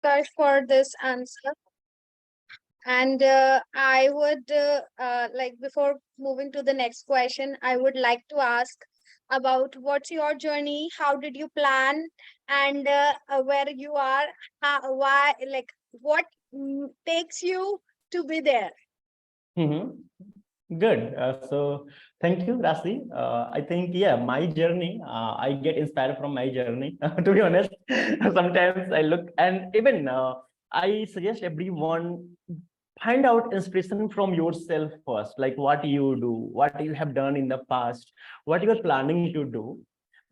Prakash, for this answer. And I would like, before moving to the next question, I would like to ask about what's your journey? How did you plan? And where you are? Why? Like, what takes you to be there? Good. So thank you, Rasi. I think, yeah, my journey, I get inspired from my journey, to be honest. Sometimes I look, and even I suggest everyone find out inspiration from yourself first, like what you do, what you have done in the past, what you are planning to do.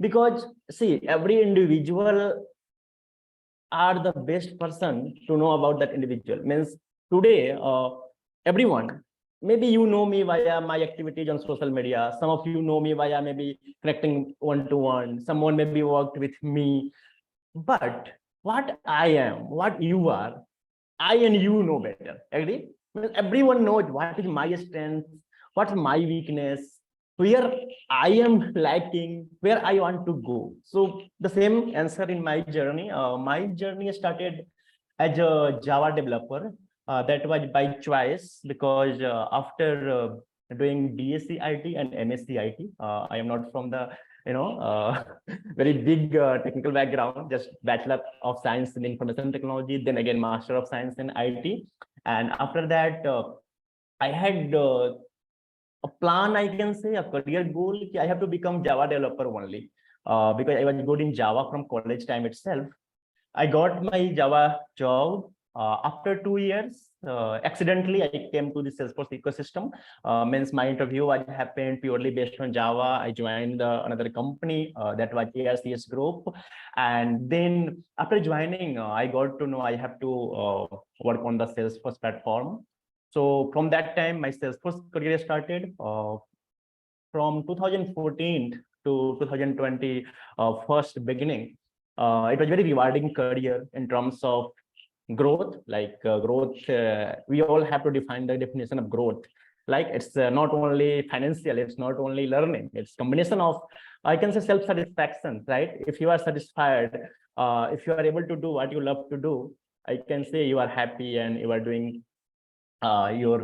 Because see, every individual are the best person to know about that individual. Means today, everyone, maybe you know me via my activities on social media. Some of you know me via maybe connecting one-to-one. Someone maybe worked with me. But what I am, what you are, I and you know better. Agree? Because everyone knows what is my strength, what's my weakness, where I am lacking, where I want to go. So the same answer in my journey. My journey started as a Java developer. That was by choice because after doing BSc IT and MSc IT, I am not from the very big technical background, just Bachelor of Science in Information Technology, then again Master of Science in IT. And after that, I had a plan, I can say, a career goal. I have to become Java developer only because I was good in Java from college time itself. I got my Java job after 2 years. Accidentally, I came to the Salesforce ecosystem. Means my interview was happened purely based on Java. I joined another company that was ARCS Group, and then after joining, I got to know I have to work on the Salesforce platform. So from that time, my Salesforce career started. From 2014 to 2020, first beginning, it was very rewarding career in terms of growth. Like growth, we all have to define the definition of growth. Like it's not only financial, it's not only learning, it's combination of, I can say, self-satisfaction, right? If you are satisfied, if you are able to do what you love to do, I can say you are happy and you are doing your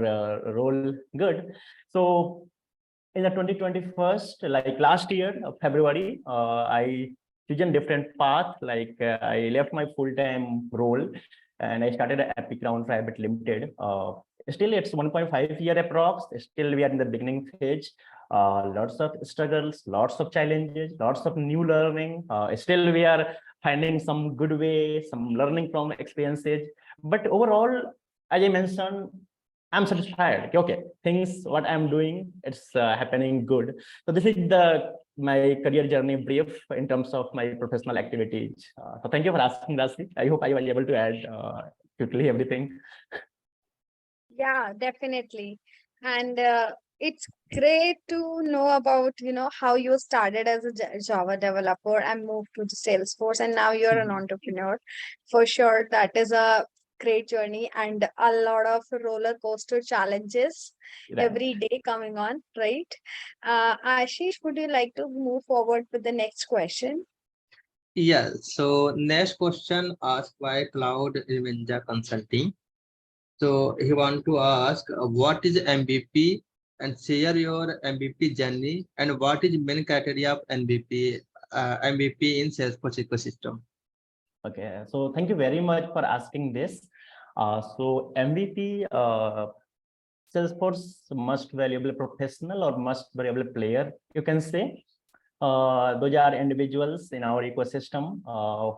role good. So in the 2021, like last year of February, I chosen different path. Like I left my full-time role and I started at Epic Round Private Limited. Still, it's 1.5 year approx. Still, we are in the beginning stage. Lots of struggles, lots of challenges, lots of new learning. Still, we are finding some good way, some learning from experiences. But overall, as I mentioned, I'm satisfied. Okay, things what I'm doing, it's happening good. So this is the my career journey brief in terms of my professional activities. So thank you for asking, Rasi. I hope I was able to add quickly everything. Yeah, definitely. And it's great to know about, how you started as a Java developer and moved to the Salesforce, and now you're an entrepreneur. For sure, that is a great journey and a lot of roller coaster challenges Right. every day coming on, right? Ashish, would you like to move forward with the next question? Yeah, so next question asked by Cloud Ninja Consulting. So he want to ask, what is MVP and share your MVP journey and what is main criteria of MVP in Salesforce ecosystem? Okay, so thank you very much for asking this. So MVP, Salesforce most valuable professional or most valuable player, you can say. Those are individuals in our ecosystem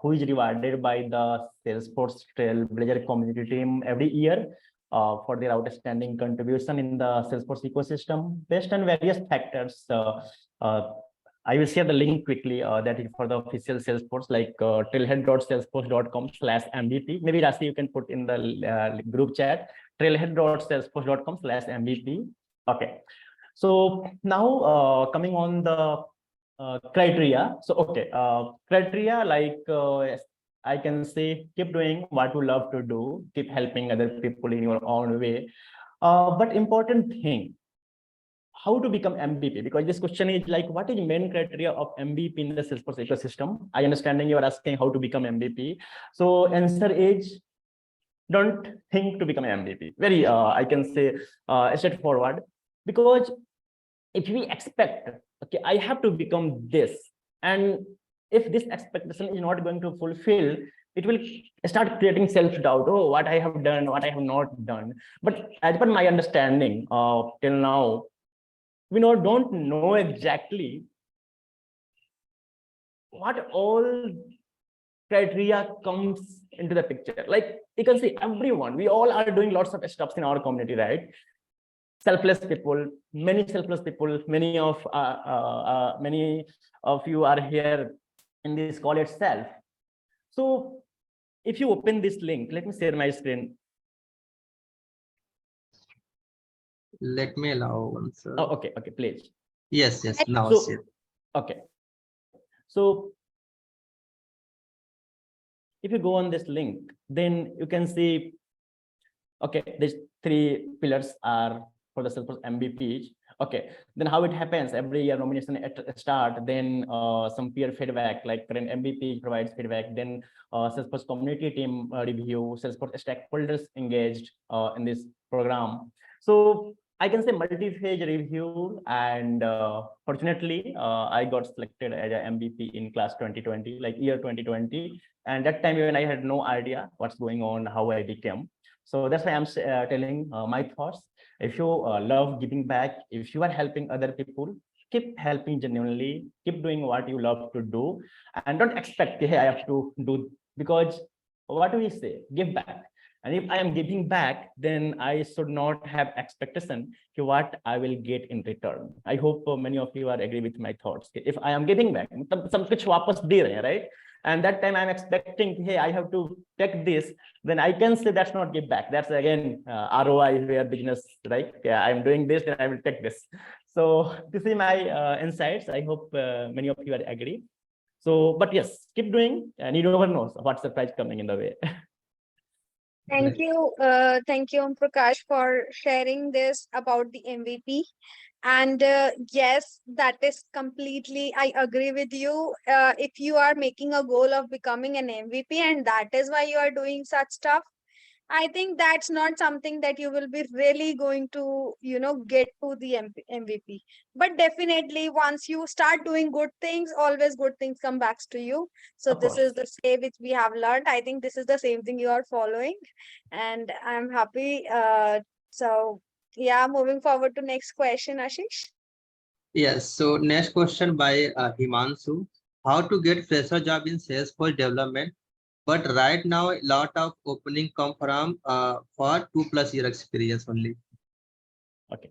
who is rewarded by the Salesforce Trailblazer community team every year for their outstanding contribution in the Salesforce ecosystem based on various factors. Uh, I will share the link quickly that is for the official Salesforce, like trailhead.salesforce.com/MVP. Maybe Rasi, you can put in the group chat, trailhead.salesforce.com/MVP. Okay. So now coming on the criteria. So, okay, criteria like I can say keep doing what you love to do, keep helping other people in your own way. But important thing, how to become MVP, because this question is like, what is main criteria of MVP in the Salesforce ecosystem? I understanding you are asking how to become MVP. So answer is, don't think to become an MVP. Very, I can say, straightforward. Because if we expect, okay, I have to become this, and if this expectation is not going to fulfill, it will start creating self-doubt. Oh, what I have done, what I have not done. But as per my understanding, till now, we don't know exactly what all criteria comes into the picture. Like you can see everyone, we all are doing lots of stuff in our community, right? Selfless people, many selfless people, many of you are here in this call itself. So if you open this link, let me share my screen. Let me allow one, sir. Oh, okay, please. Yes, now So, see. okay. So if you go on this link, then you can see, okay, these three pillars are for the Salesforce MVPs. Okay, then how it happens? Every year nomination at start, then some peer feedback, like current MVP provides feedback, then Salesforce community team review, Salesforce stakeholders engaged in this program. So I can say multi-phase review, and fortunately, I got selected as an MVP in class 2020, like year 2020. And that time when I had no idea what's going on, how I became. So that's why I'm telling my thoughts. If you love giving back, if you are helping other people, keep helping genuinely, keep doing what you love to do, and don't expect, hey, I have to do, because what do we say? Give back. And if I am giving back, then I should not have expectation to what I will get in return. I hope many of you are agree with my thoughts. If I am giving back, some kuch wapas de rahe, right? And that time I'm expecting, hey, I have to take this, then I can say that's not give back. That's again ROI where business, right? Yeah, I'm doing this, then I will take this. So this is my insights. I hope many of you are agree. So, but yes, keep doing, and you never know what surprise coming in the way. Thank you, Prakash, for sharing this about the MVP. And yes, that is completely, I agree with you. If you are making a goal of becoming an MVP and that is why you are doing such stuff, I think that's not something that you will be really going to, get to the MVP. But definitely, once you start doing good things, always good things come back to you. So Of this course. is the say which we have learned. I think this is the same thing you are following, and I'm happy. So yeah, moving forward to next question, Ashish. Yes, so next question by Himanshu. How to get fresher job in Salesforce development? But right now, a lot of opening come from for 2+ year experience only. Okay.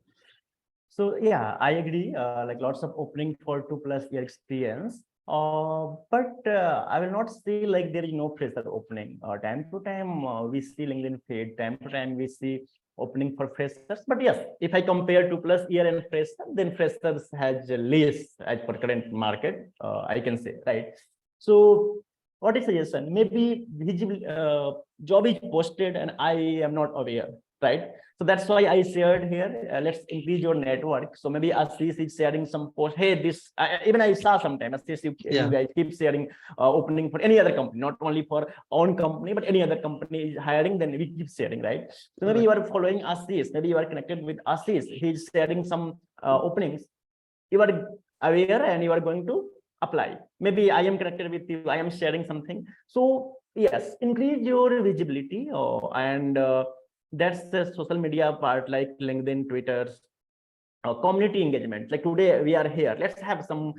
So yeah, I agree. Like lots of opening for 2+ year experience. But I will not say like there is no fresher opening. Time to time we see LinkedIn feed. Time to time we see opening for freshers. But yes, if I compare 2+ year and fresher, then freshers has less as per current market. I can say, right. So what is suggestion? Maybe visible job is posted and I am not aware, right? So that's why I shared here. Let's increase your network. So maybe Ashish is sharing some post. Hey, this even I saw sometime. Ashish, you guys keep sharing opening for any other company, not only for own company, but any other company is hiring. Then we keep sharing, right? So maybe you are following Ashish. Maybe you are connected with Ashish. He's sharing some openings. You are aware and you are going to apply. Maybe I am connected with you. I am sharing something. So yes, increase your visibility and. That's the social media part, like LinkedIn, Twitter, community engagement. Like today we are here, let's have some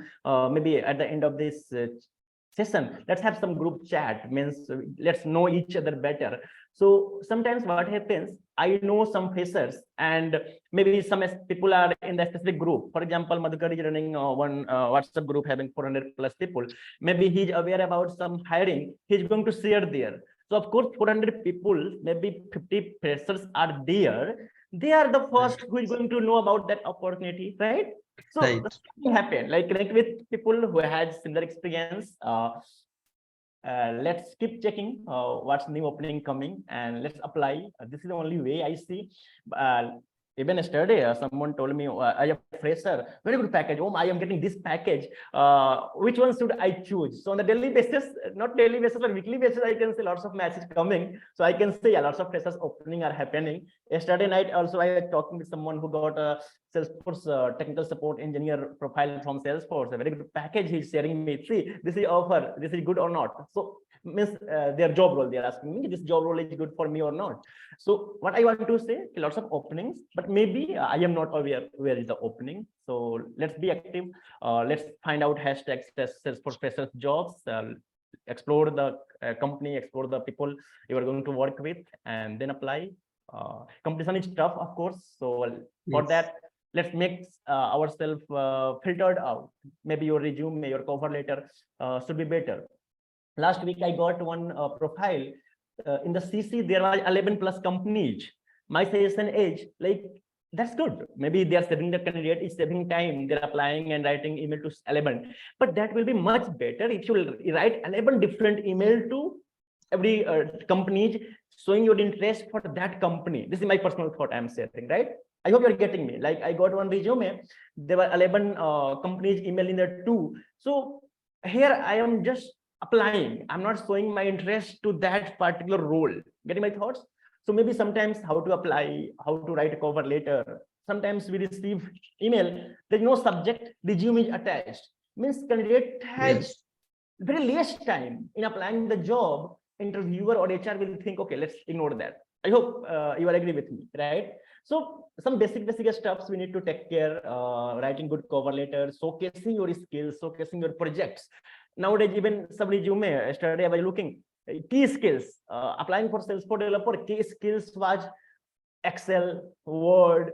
maybe at the end of this session, let's have some group chat, means let's know each other better. So sometimes what happens, I know some freshers and maybe some people are in the specific group. For example, Madhukar is running one WhatsApp group having 400+ people. Maybe he's aware about some hiring, he's going to share there. So of course 400 people, maybe 50 freshers are there, they are the first who is going to know about that opportunity, right? So Right. the same happen, like connect with people who had similar experience. Let's keep checking what's new opening coming and let's apply. This is the only way I see. Even yesterday, someone told me, I am a fresher, very good package. Oh, I am getting this package. Which one should I choose? So on a daily basis, not daily basis, but weekly basis, I can see lots of messages coming. So I can see lots of freshers opening are happening. Yesterday night, also, I was talking with someone who got a Salesforce technical support engineer profile from Salesforce, a very good package he's sharing me. See, this is offer, this is good or not. So means their job role, they're asking me, this job role is good for me or not. So what I want to say, lots of openings, but maybe I am not aware where is the opening. So let's be active. Let's find out hashtags Salesforce freshers jobs. Explore the company, explore the people you are going to work with, and then apply. Competition is tough, of course. So for Yes. that, let's make ourselves filtered out. Maybe your resume, your cover letter should be better. Last week, I got one profile. In the CC, there are 11 plus companies. My suggestion is like, that's good. Maybe they are saving the candidate is saving time. They're applying and writing email to 11. But that will be much better if you write 11 different email to every company showing your interest for that company. This is my personal thought I'm sharing, right? I hope you're getting me. Like I got one resume. There were 11 companies emailing there too. So here I am just applying. I'm not showing my interest to that particular role. Getting my thoughts? So maybe sometimes how to apply, how to write a cover letter. Sometimes we receive email, there's no subject, resume is attached. Means candidate has Yes. very less time in applying the job. Interviewer or HR will think, okay, let's ignore that. I hope you will agree with me, right? So some basic stuffs we need to take care, writing good cover letters, showcasing your skills, showcasing your projects. Nowadays, even some resume, yesterday I was looking, key skills, applying for Salesforce developer, key skills was Excel, Word.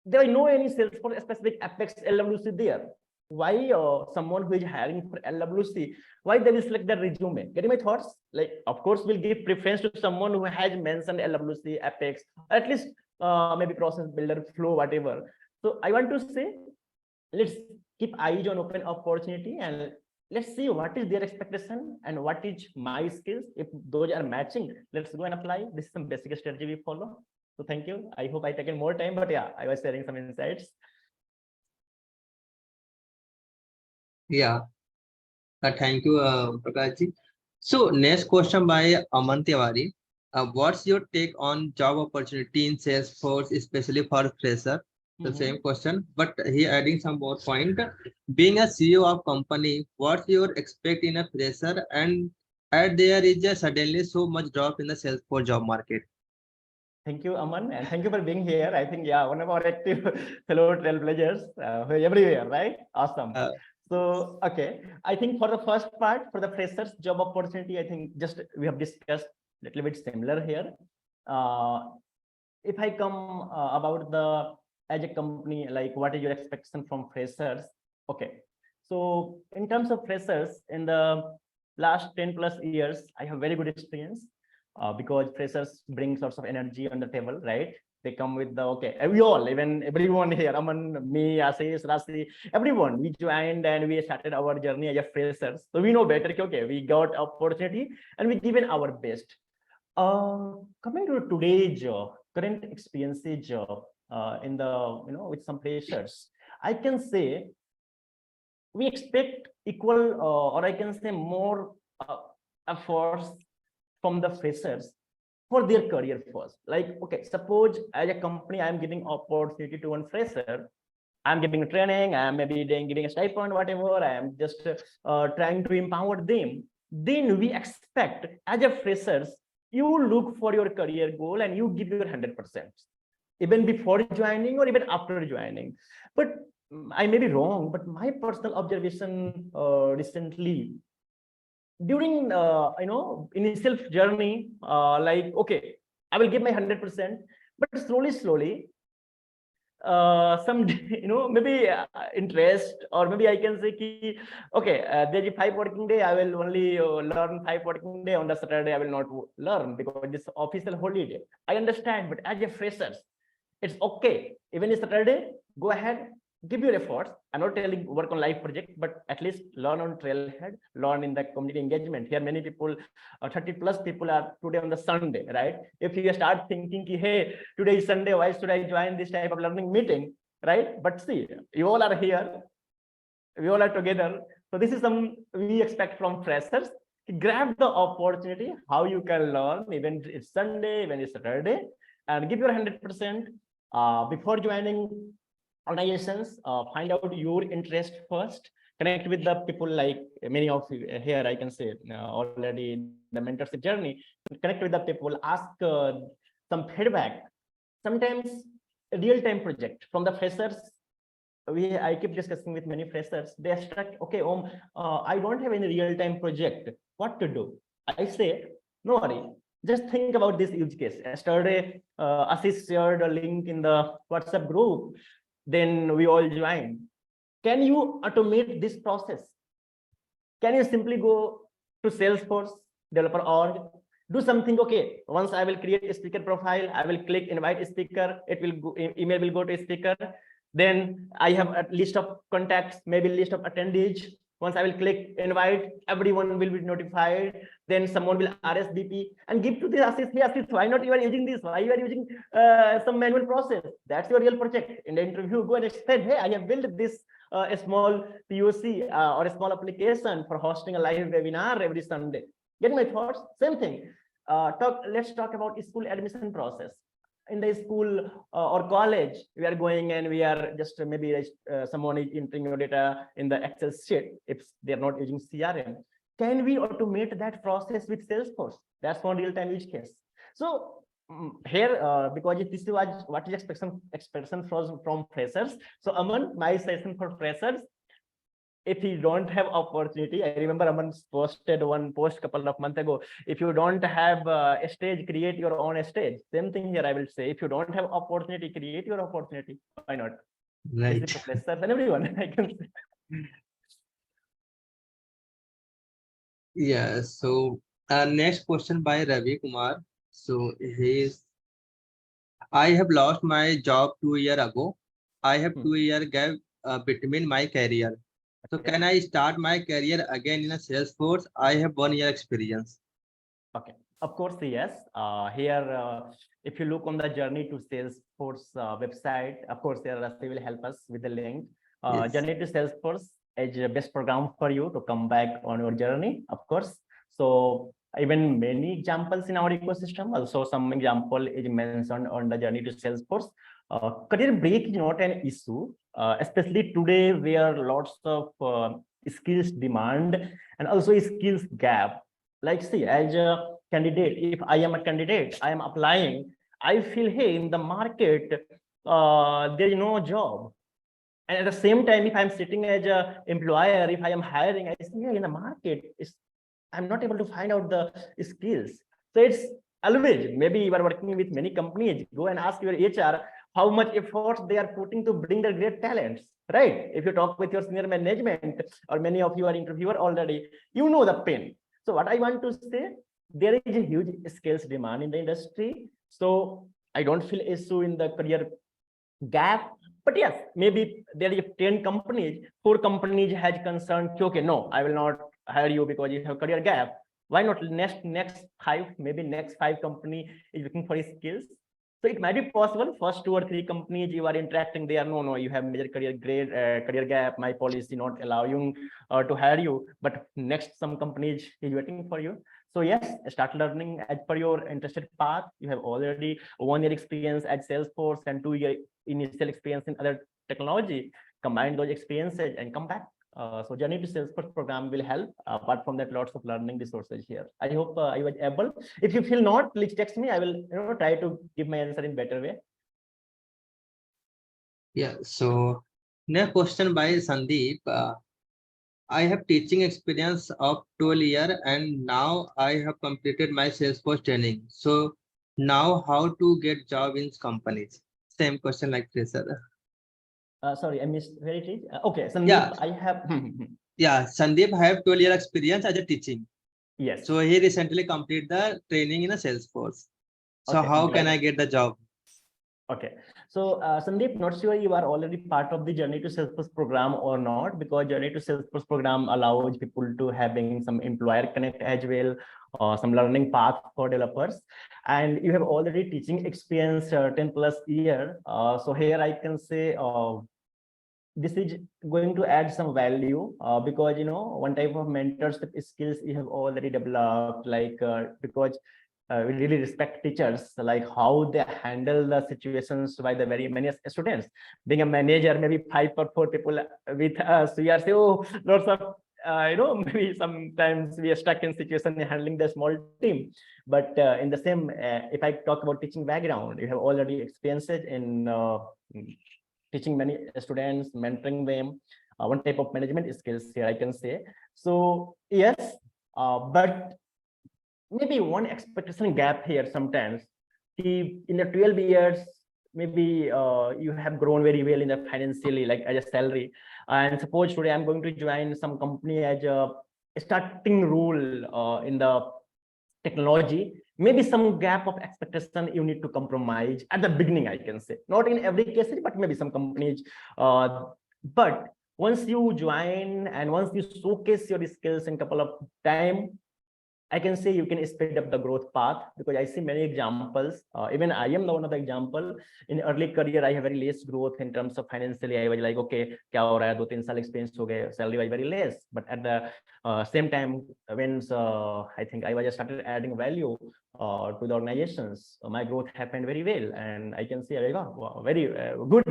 There are no any Salesforce specific Apex LWC there. Why someone who is hiring for LWC, why they will select their resume? Getting my thoughts? Like, of course, we'll give preference to someone who has mentioned LWC, Apex, or at least maybe process builder, flow, whatever. So I want to say, let's keep eyes on open opportunity and let's see what is their expectation and what is my skills. If those are matching, let's go and apply. This is some basic strategy we follow. So thank you. I hope I taken more time, but yeah, I was sharing some insights. Yeah. Thank you, Prakash ji. So next question by Aman Tiwari. What's your take on job opportunity in Salesforce, especially for fresher? The same question, but he adding some more point. Being a CEO of company, what's your expect in a fresher, and there is a suddenly so much drop in the Salesforce job market. Thank you, Aman, and thank you for being here. I think, yeah, one of our active fellow trailblazers who are everywhere, right? Awesome. Uh, So, okay, I think for the first part, for the freshers job opportunity, I think just we have discussed a little bit similar here. Uh, if I come about the as a company, like what is your expectation from freshers? Okay, so in terms of freshers, in the last 10 plus years, I have very good experience because freshers bring sorts of energy on the table, right? They come with the okay, we all, even everyone here, Aman, me, Ashish, Rasi, everyone, we joined and we started our journey as a freshers. So we know better, okay, we got opportunity and we given our best. Coming to today's job, current experiences job in the with some freshers, I can say we expect equal or I can say more efforts from the freshers for their career first. Like, okay, suppose as a company, I'm giving opportunity to one fresher. I'm giving training, I'm maybe giving a stipend, whatever. I am just trying to empower them. Then we expect as a freshers, you look for your career goal and you give your 100%, even before joining or even after joining. But I may be wrong, but my personal observation recently during initial journey, like okay, I will give my 100%, but slowly some maybe interest, or maybe I can say ki, okay, there's a 5 working day, I will only learn 5 working day. On the Saturday I will not learn because this official holiday. I understand, but as a freshers, it's okay, even if Saturday, go ahead, give your efforts. I'm not telling work on live project, but at least learn on trailhead, learn in the community engagement. Here many people, 30 plus people are today on the Sunday, right? If you start thinking hey, today is Sunday, why should I join this type of learning meeting, right? But see, you all are here, we all are together. So this is some we expect from freshers. Grab the opportunity how you can learn, even it's Sunday, even it's Saturday, and give your 100% before joining organizations. Find out your interest first, connect with the people, like many of you here I can say already in the mentorship journey. Connect with the people, ask some feedback. Sometimes a real-time project from the freshers, I keep discussing with many freshers. They are stuck. Okay, I don't have any real-time project. What to do? I say, no worry. Just think about this use case. Yesterday, Ashish shared a link in the WhatsApp group. Then we all joined. Can you automate this process? Can you simply go to Salesforce developer org, do something? Okay, once I will create a speaker profile, I will click invite speaker. It will go, email will go to a speaker. Then I have a list of contacts, maybe list of attendees. Once I will click invite, everyone will be notified. Then someone will RSVP and give to the assist. Hey, assist, why not you are using this? Why you are using some manual process? That's your real project. In the interview, go and explain, hey, I have built this a small POC or a small application for hosting a live webinar every Sunday. Get my thoughts? Same thing. Let's talk about school admission process. In the school or college, we are going and we are just maybe someone is entering your data in the Excel sheet if they're not using CRM. Can we automate that process with Salesforce? That's one real-time use case. So here, because this is what is expectation from freshers. So Aman, my session for freshers, if you don't have opportunity, I remember Aman posted one post couple of months ago. If you don't have a stage, create your own stage. Same thing here, I will say. If you don't have opportunity, create your opportunity. Why not? Right. This is freshers and everyone, I can say. Yeah. So next question by Ravi Kumar. So I have lost my job 2 years ago. I have 2 year gap between my career. So Okay. can I start my career again in a Salesforce? I have 1 year experience. Okay, of course, yes. Here, if you look on the journey to Salesforce website, of course, there Rusty will help us with the link. Yes. Journey to Salesforce is the best program for you to come back on your journey, of course. So even many examples in our ecosystem. Also, some example is mentioned on the journey to Salesforce. Career break is not an issue, especially today where lots of skills demand and also skills gap. Like, see, as a candidate, if I am a candidate, I am applying, I feel, hey, in the market, there is no job. And at the same time, if I'm sitting as a employer, if I am hiring, I see, hey, in the market, I'm not able to find out the skills. So it's always, maybe you are working with many companies, go and ask your HR how much effort they are putting to bring their great talents, right? If you talk with your senior management, or many of you are interviewer already, you know the pain. So what I want to say, there is a huge skills demand in the industry. So I don't feel issue in the career gap. But yes, maybe there is 10 companies, 4 companies has concerned, okay, no, I will not hire you because you have career gap. Why not next 5, maybe next 5 company is looking for skills. So it might be possible first 2 or 3 companies you are interacting, they are no, you have major career gap, my policy not allowing to hire you. But next some companies is waiting for you. So yes, start learning as per your interested path. You have already 1 year experience at Salesforce and 2 year initial experience in other technology. Combine those experiences and come back. So journey to Salesforce program will help. Apart from that, lots of learning resources here. I hope I was able. If you feel not, please text me. I will try to give my answer in better way. Yeah. So next question by Sandeep. I have teaching experience of 12 years and now I have completed my Salesforce training. So now how to get job in companies? Same question like this. Sorry, I missed where it is. Okay, Sandeep, Yeah. I have. Yeah, Sandeep have 12 year experience as a teaching. Yes. So he recently completed the training in a Salesforce. So Okay, how great. can I get the job? Okay, so Sandeep, not sure you are already part of the Journey to Salesforce program or not, because Journey to Salesforce program allows people to having some employer connect as well, some learning path for developers, and you have already teaching experience 10 plus year. So here I can say this is going to add some value because one type of mentorship skills you have already developed, like because we really respect teachers, like how they handle the situations by the very many students. Being a manager, maybe 5 or 4 people with us, we are say, oh, lots of maybe sometimes we are stuck in situation handling the small team. But in the same, if I talk about teaching background, you have already experiences in teaching many students, mentoring them, one type of management skills here, I can say. So yes, but maybe one expectation gap here sometimes. In the 12 years, maybe you have grown very well in the financially, like as a salary. And suppose today I'm going to join some company as a starting role in the technology, maybe some gap of expectation you need to compromise at the beginning, I can say. Not in every case, but maybe some companies. But once you join and once you showcase your skills in couple of time, I can say you can speed up the growth path, because I see many examples. Even I am the one of the example. In early career, I have very less growth in terms of financially. I was like, okay, क्या हो रहा है, 2-3 साल experience हो गए, salary was very less. But at the same time, when I think I was started adding value to the organizations, my growth happened very well, and I can see wow, very good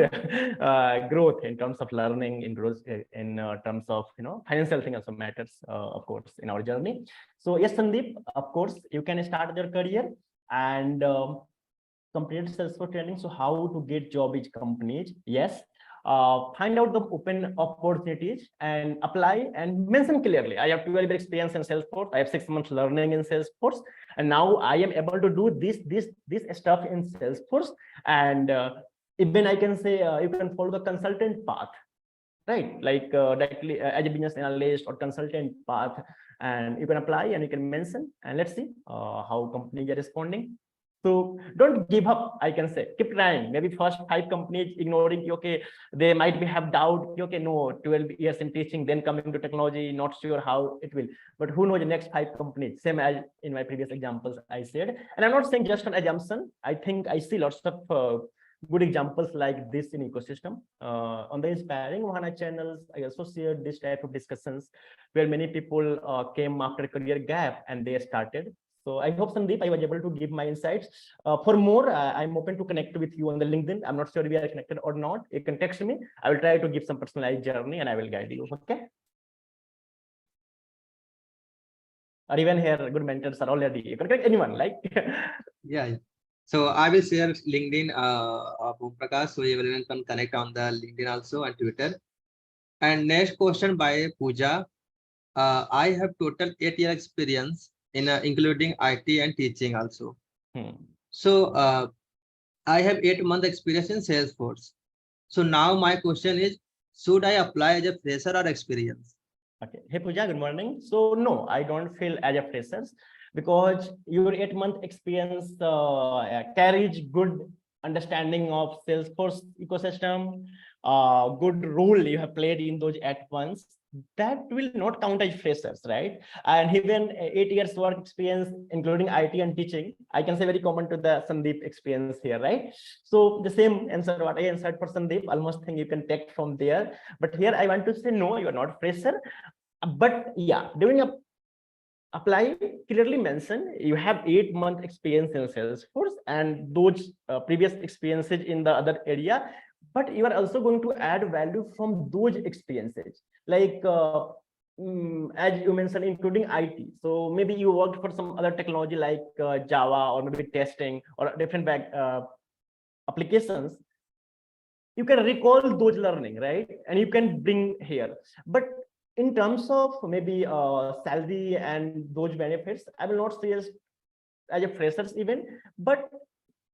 growth in terms of learning, in growth, in terms of financial thing also matters, of course, in our journey. So yes, Sandeep, of course, you can start your career and complete Salesforce training. So how to get job in companies? Yes, find out the open opportunities and apply and mention clearly. I have 12 years experience in Salesforce. I have 6 months learning in Salesforce, and now I am able to do this stuff in Salesforce. And even I can say you can follow the consultant path, right? Like directly as a business analyst or consultant path, and you can apply and you can mention, and let's see how companies are responding. So don't give up, I can say. Keep trying. Maybe first 5 companies ignoring, okay, they might be have doubt, okay, no, 12 years in teaching, then coming to technology, not sure how it will. But who knows the next 5 companies, same as in my previous examples I said. And I'm not saying just an assumption. I think I see lots of good examples like this in ecosystem. On the Inspiring Ohana channels, I also shared this type of discussions where many people came after a career gap and they started. So I hope, Sandeep, I was able to give my insights. For more, I'm open to connect with you on the LinkedIn. I'm not sure if we are connected or not. You can text me. I will try to give some personalized journey and I will guide you. Okay. Or even here, good mentors are already. You can connect anyone, like. Yeah. So I will share LinkedIn, Prakash, so everyone can connect on the LinkedIn also and Twitter. And next question by Pooja. I have total 8 year experience in including IT and teaching also. So I have 8 month experience in Salesforce. So now my question is, should I apply as a fresher or experience? Okay. Hey Pooja, good morning. So no, I don't feel as a freshers, because your 8 month experience carries good understanding of Salesforce ecosystem, good role you have played in those at once. That will not count as freshers, right? And even 8 years work experience, including IT and teaching, I can say very common to the Sandeep experience here, right? So the same answer what I answered for Sandeep, almost think you can take from there. But here I want to say no, you are not fresher. But yeah, during a apply, clearly mention you have 8 month experience in Salesforce and those previous experiences in the other area, but you are also going to add value from those experiences, like as you mentioned, including IT. So maybe you worked for some other technology like Java or maybe testing or different applications. You can recall those learning, right? And you can bring here. But in terms of maybe salary and those benefits, I will not say as a freshers even, but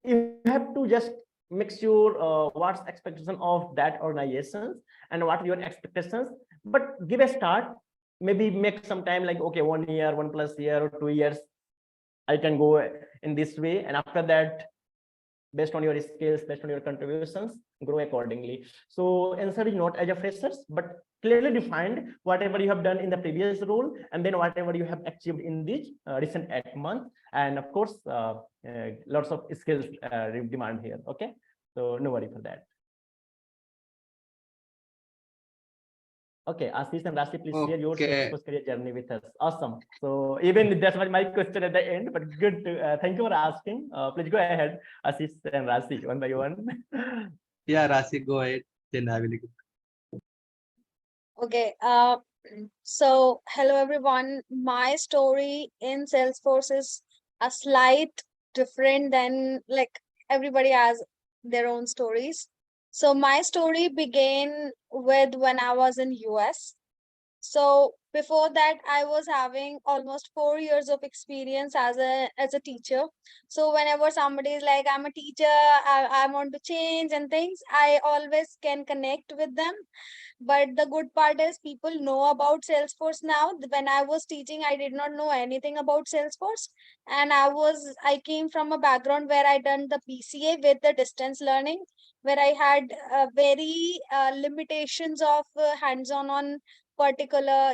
you have to just make sure what's expectation of that organizations and what your expectations, but give a start, maybe make some time like, okay, 1 year, 1+ year or 2 years, I can go in this way. And after that, based on your skills, based on your contributions, grow accordingly. So answer is not as a freshers, but clearly defined whatever you have done in the previous role, and then whatever you have achieved in this recent 8 months. And of course, lots of skills demand here. Okay, so no worry for that. Okay, Ashish and Rashi, please share your Okay. Salesforce career journey with us. Awesome. So even that was my question at the end, but good. Thank you for asking. Please go ahead, Ashish and Rashi, one by one. Yeah, Rasi, go ahead. Then I will. Okay. So hello everyone. My story in Salesforce is a slight different than like everybody has their own stories. So my story began with when I was in US. So before that, I was having almost 4 years of experience as a teacher. So whenever somebody is like, I'm a teacher, I want to change and things, I always can connect with them. But the good part is people know about Salesforce now. When I was teaching, I did not know anything about Salesforce. And I came from a background where I done the BCA with the distance learning, where I had very limitations of hands-on on particular,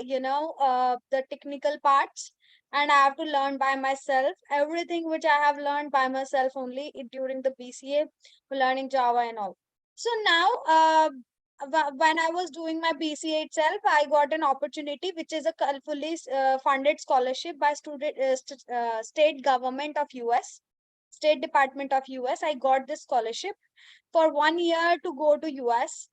the technical parts. And I have to learn by myself everything which I have learned by myself only during the BCA, learning Java and all. So now, when I was doing my BCA itself, I got an opportunity, which is a fully funded scholarship by state government of US, State Department of US. I got this scholarship for 1 year to go to US.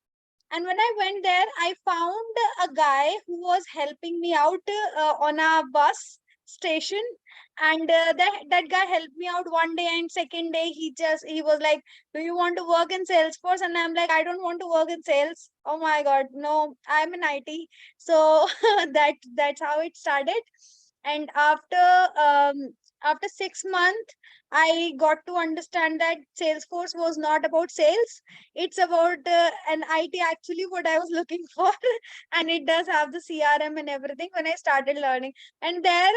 And when I went there, I found a guy who was helping me out on a bus station. And that guy helped me out one day, and second day he was like, do you want to work in Salesforce? And I'm like, I don't want to work in sales. Oh my god, no, I'm in IT. So that's how it started. And after 6 months, I got to understand that Salesforce was not about sales. It's about an IT, actually what I was looking for. And it does have the CRM and everything when I started learning. And there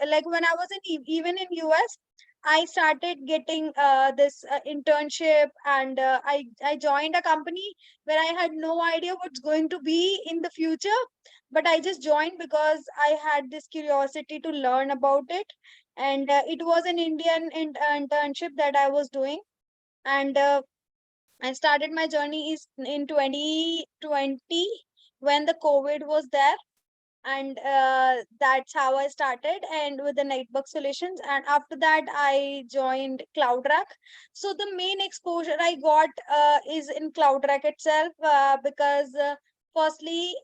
like when I was even in US, I started getting this internship. And I joined a company where I had no idea what's going to be in the future, but I just joined because I had this curiosity to learn about it. And it was an Indian internship that I was doing. And I started my journey is in 2020 when the COVID was there. And that's how I started, and with the network solutions. And after that, I joined CloudRack. So the main exposure I got is in CloudRack itself, because firstly,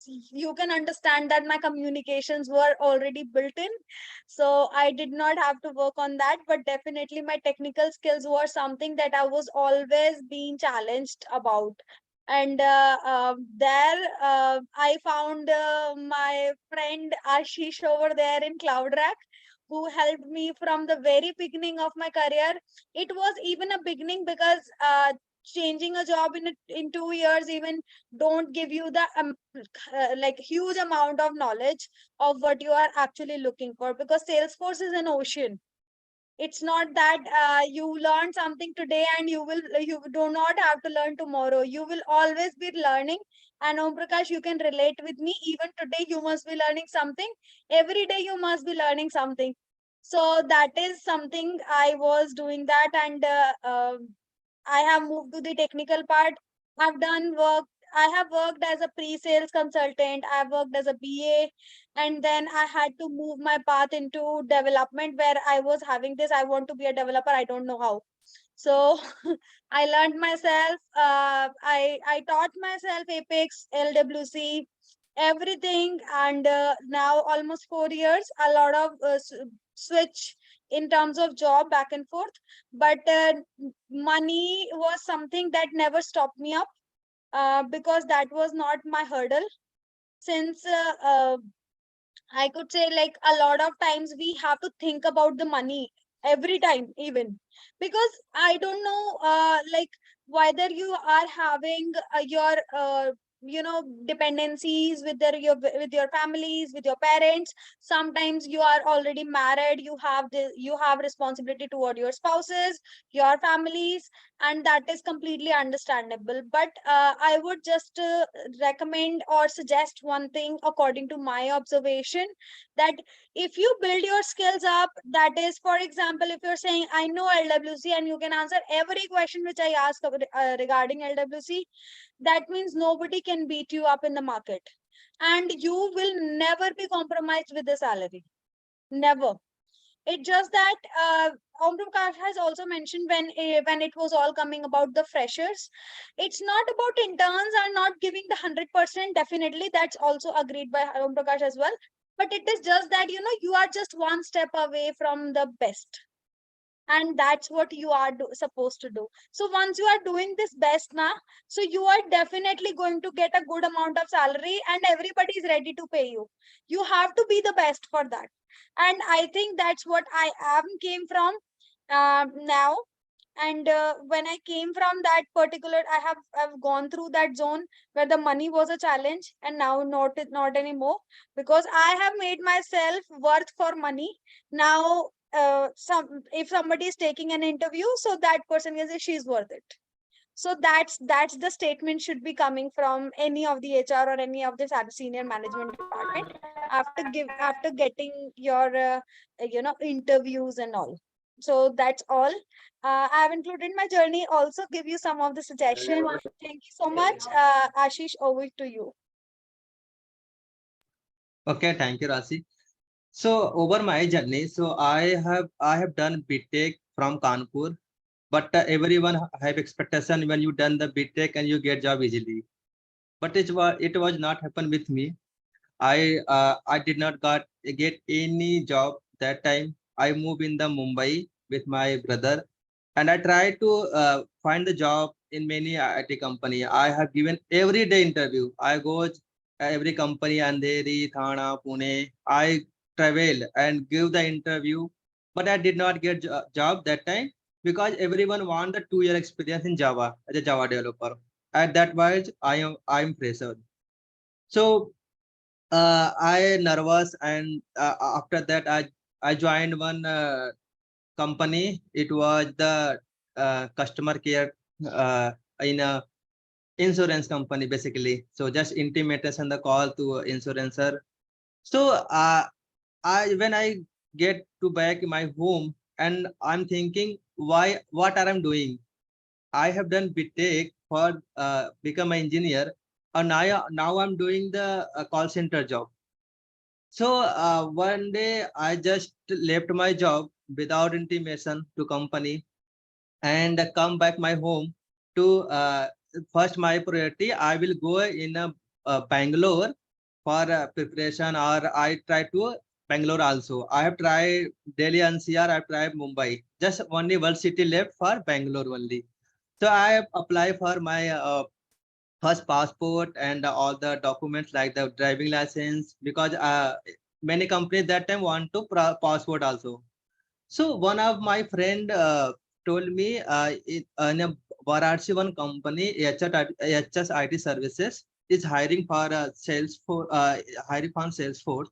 you can understand that my communications were already built in, so I did not have to work on that. But definitely my technical skills were something that I was always being challenged about. And there I found my friend Ashish over there in CloudRack, who helped me from the very beginning of my career. It was even a beginning because changing a job in 2 years even don't give you the like huge amount of knowledge of what you are actually looking for, because Salesforce is an ocean. It's not that you learn something today and you do not have to learn tomorrow. You will always be learning. And Om Prakash, you can relate with me. Even today you must be learning something. Every day you must be learning something. So that is something I was doing that. And I have moved to the technical part. I've done work. I have worked as a pre-sales consultant. I've worked as a BA, and then I had to move my path into development, where I was having this. I want to be a developer. I don't know how. So I learned myself. I taught myself Apex, LWC, everything. And now almost 4 years. A lot of switch in terms of job back and forth, but money was something that never stopped me up, because that was not my hurdle. Since I could say, like, a lot of times we have to think about the money every time, even because I don't know, like, whether you are having your dependencies with with your families, with your parents. Sometimes you are already married, you have responsibility toward your spouses, your families, and that is completely understandable. But I would just recommend or suggest one thing according to my observation, that if you build your skills up, that is, for example, if you're saying I know LWC and you can answer every question which I ask regarding LWC, that means nobody can beat you up in the market, and you will never be compromised with the salary. Never. It's just that Om Prakash has also mentioned when it was all coming about the freshers, it's not about interns are not giving the 100%. Definitely, that's also agreed by Om Prakash as well. But it is just that you are just one step away from the best, and that's what you are supposed to do. So once you are doing this best now, so you are definitely going to get a good amount of salary, and everybody is ready to pay you. You have to be the best for that, and I think that's what I am came from now. And when I came from that particular, I've gone through that zone where the money was a challenge, and now not anymore, because I have made myself worth for money. Now some if somebody is taking an interview, so that person can say she's worth it. So that's the statement should be coming from any of the HR or any of the senior management department after getting your interviews and all. So that's all. I have included my journey, also give you some of the suggestion. Thank you so much. Ashish, over to you. Okay, thank you, Rasi. So over my journey, so I have done BTech from Kanpur, but everyone have expectation when you done the BTech and you get job easily. But it was not happen with me. I did not get any job that time. I moved in the Mumbai with my brother, and I tried to find the job in many IT company. I have given every day interview. I go every company, Andheri, Thana, Pune. I travel and give the interview, but I did not get job that time because everyone want the 2 year experience in Java as a Java developer. At that point, I am fresher. So I nervous, and after that I joined one company. It was the customer care in a insurance company basically. So just intimation the call to insurancer. So I when I get to back my home, and I'm thinking, why what are I'm doing? I have done BTech for become an engineer, and now I'm doing the call center job. So one day I just left my job without intimation to company and come back my home to first my priority. I will go in Bangalore for preparation, or I try to Bangalore also. I have tried Delhi NCR, I have tried Mumbai. Just only one city left for Bangalore only. So I have applied for my first passport and all the documents like the driving license, because many companies that time want to passport also. So one of my friend told me in a Varanasi one company, HS IT services is hiring for Salesforce, hiring for Salesforce.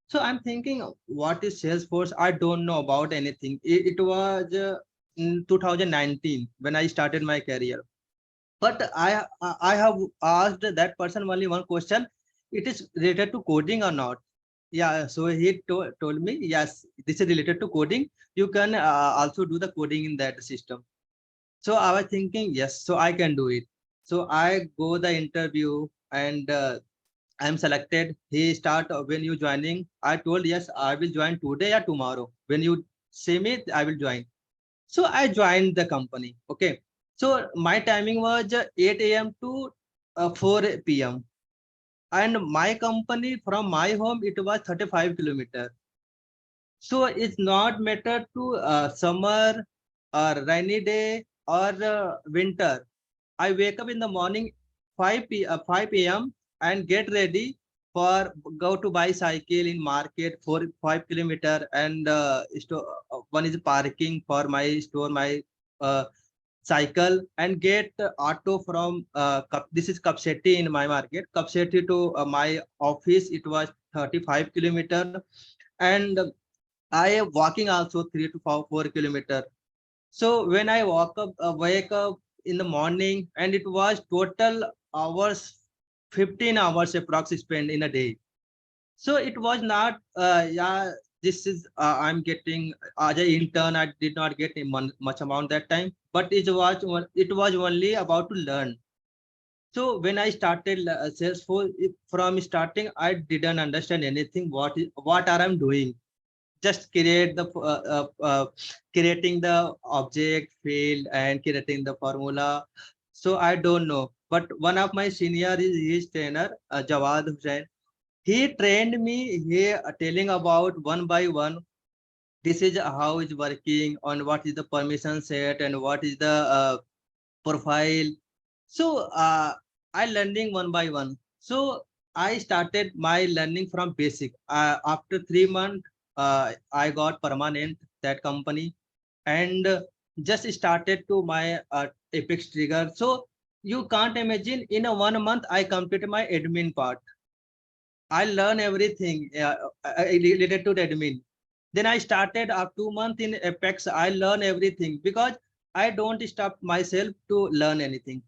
So I'm thinking, what is Salesforce? I don't know about anything. It was in 2019 when I started my career. But I have asked that person only one question: it is related to coding or not? Yeah, so he told me, yes, this is related to coding. You can also do the coding in that system. So I was thinking, yes, so I can do it. So I go the interview, and I'm selected. He start when you joining. I told, yes, I will join today or tomorrow. When you say me, I will join. So I joined the company. Okay. So my timing was 8 a.m. to 4 p.m. And my company from my home, it was 35 kilometers. So it's not matter to summer or rainy day or winter. I wake up in the morning 5 p.m. and get ready for go to buy cycle in market for 5 kilometer, and one is parking for my store, my cycle and get auto from this is Kapseti in my market. Kapseti to my office, it was 35 kilometer, and I am walking also 3 to 4 kilometer. So when I wake up in the morning, and it was total hours, 15 hours approx spent in a day. So it was not, yeah, this is, I'm getting, as an intern, I did not get much amount that time, but it was only about to learn. So when I started Salesforce, from starting, I didn't understand anything. What are I'm doing? Just creating the object field and creating the formula. So I don't know. But one of my senior is his trainer, Jawad Hussain. He trained me. He telling about one by one. This is how it's working, on what is the permission set and what is the profile. So I learning one by one. So I started my learning from basic. After 3 months, I got permanent that company, and just started to my Apex trigger. So you can't imagine, in a 1 month I completed my admin part. I learn everything related to the admin. Then I started up 2 months in Apex. I learn everything because I don't stop myself to learn anything.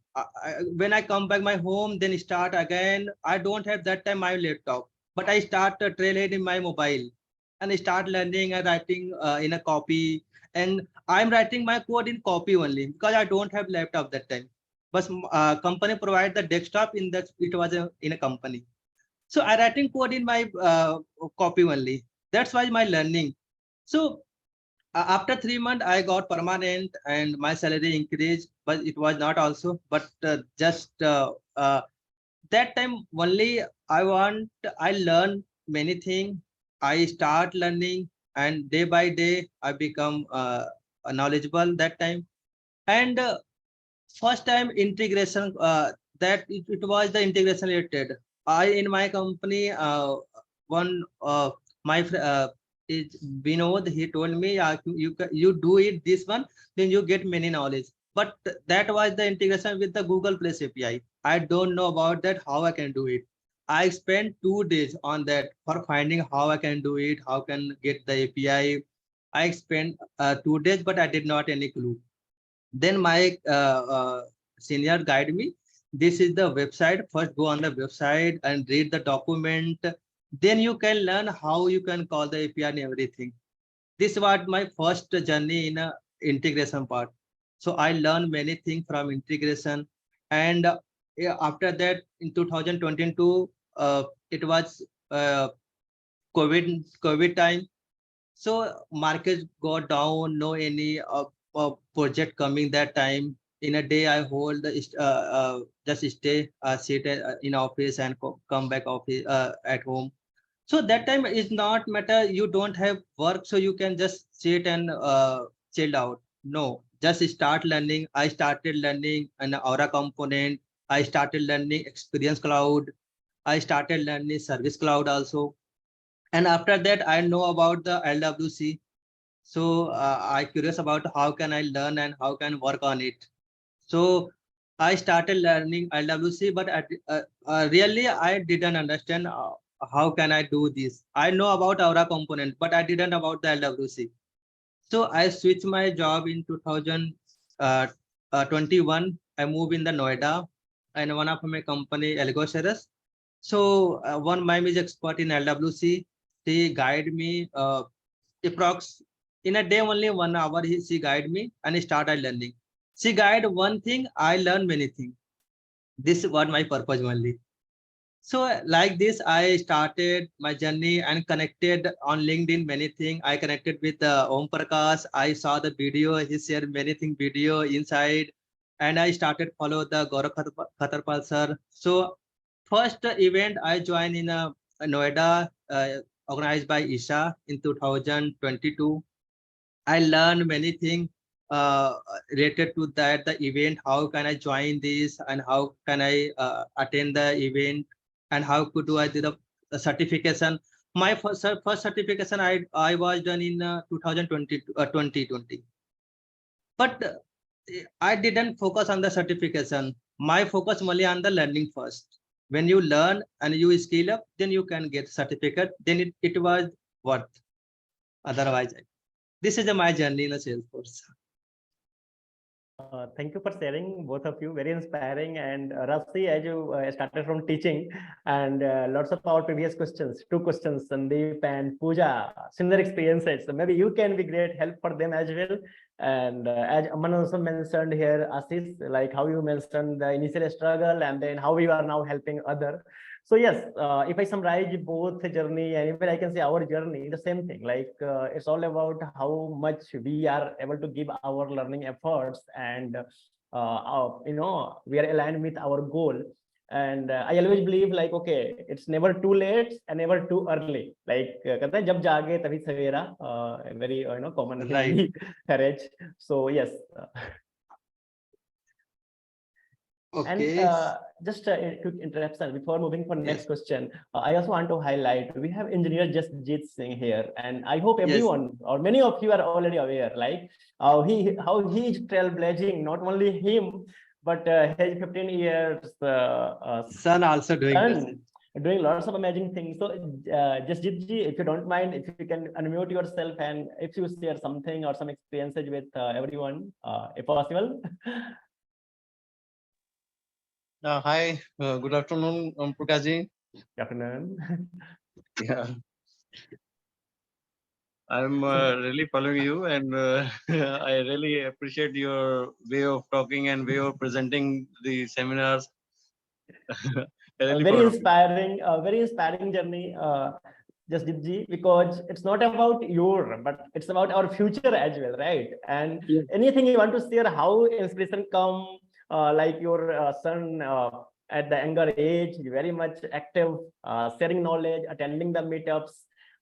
When I come back my home, then start again. I don't have that time my laptop, but I start trailhead in my mobile, and I start learning and writing in a copy. And I'm writing my code in copy only because I don't have laptop that time. But company provide the desktop in that, it was in a company. So I writing code in my copy only. That's why my learning. So after 3 months, I got permanent and my salary increased, but it was not also. But just that time only I learn many things. I start learning, and day by day I become knowledgeable that time. And first time integration, that it was the integration related. I in my company, one my is Vinod, he told me, you do it this one, then you get many knowledge. But that was the integration with the Google Plus API. I don't know about that, how I can do it. I spent 2 days on that for finding how I can do it, how can get the API. I spent 2 days, but I did not any clue. Then my senior guide me, this is the website, first go on the website and read the document, then you can learn how you can call the API and everything. This was my first journey in a integration part. So I learned many things from integration. And yeah, after that in 2022, it was COVID time. So markets go down, no any project coming that time. In a day, I hold the just stay, sit in office and come back office at home. So that time is not matter. You don't have work, so you can just sit and chill out. No, just start learning. I started learning an Aura component. I started learning Experience Cloud. I started learning Service Cloud also. And after that, I know about the LWC. So I curious about how can I learn and how can work on it. So I started learning LWC, but really I didn't understand how can I do this. I know about Aura component, but I didn't about the LWC. So I switched my job in 2021. I moved in the Noida, and one of my company, Algoceras. So one mime is expert in LWC. She guide me approx in a day only 1 hour. She guide me and I started learning. She guide one thing, I learn many things. This is what my purpose only. So like this, I started my journey and connected on LinkedIn many things. I connected with Om Prakash. I saw the video. He shared many things video inside, and I started follow the Gaurav Khatarpal sir. So first event I joined in Noida, organized by Isha in 2022. I learned many things related to that the event. How can I join this, and how can I attend the event, and how could do I do the certification? My first certification I was done in 2020, 2020. But I didn't focus on the certification. My focus only on the learning first. When you learn and you skill up, then you can get certificate. Then it was worth. Otherwise, this is my journey in the Salesforce. Thank you for sharing, both of you. Very inspiring. And Rasi, as you started from teaching, and lots of our previous questions, two questions, Sandeep and Pooja, similar experiences. So maybe you can be great help for them as well. And as Aman also mentioned here, Ashish, like how you mentioned the initial struggle and then how you are now helping other. So yes, if I summarize both journey and even I can say our journey, the same thing. Like it's all about how much we are able to give our learning efforts, and we are aligned with our goal. And I always believe like okay, it's never too late and never too early. Like कहते हैं जब जागे तभी सवेरा, very common Right. Hindi courage. So yes, and Okay. just a quick interruption before moving for next question. I also want to highlight we have engineer Jasjit Singh here, and I hope Yes. everyone or many of you are already aware, like how he is trailblazing. Not only him, but his 15 years Son also doing this. son doing lots of amazing things. So, Jasjit ji, if you don't mind, if you can unmute yourself and if you share something or some experiences with everyone, if possible. Hi, good afternoon, Prakash ji. Good afternoon. Yeah, I'm really following you, and I really appreciate your way of talking and way of presenting the seminars. I really proud of you. Very inspiring journey, Jasdeep ji, because it's not about your, but it's about our future as well, right? And Yes. anything you want to share, how inspiration come, like your son at the younger age, very much active, sharing knowledge, attending the meetups.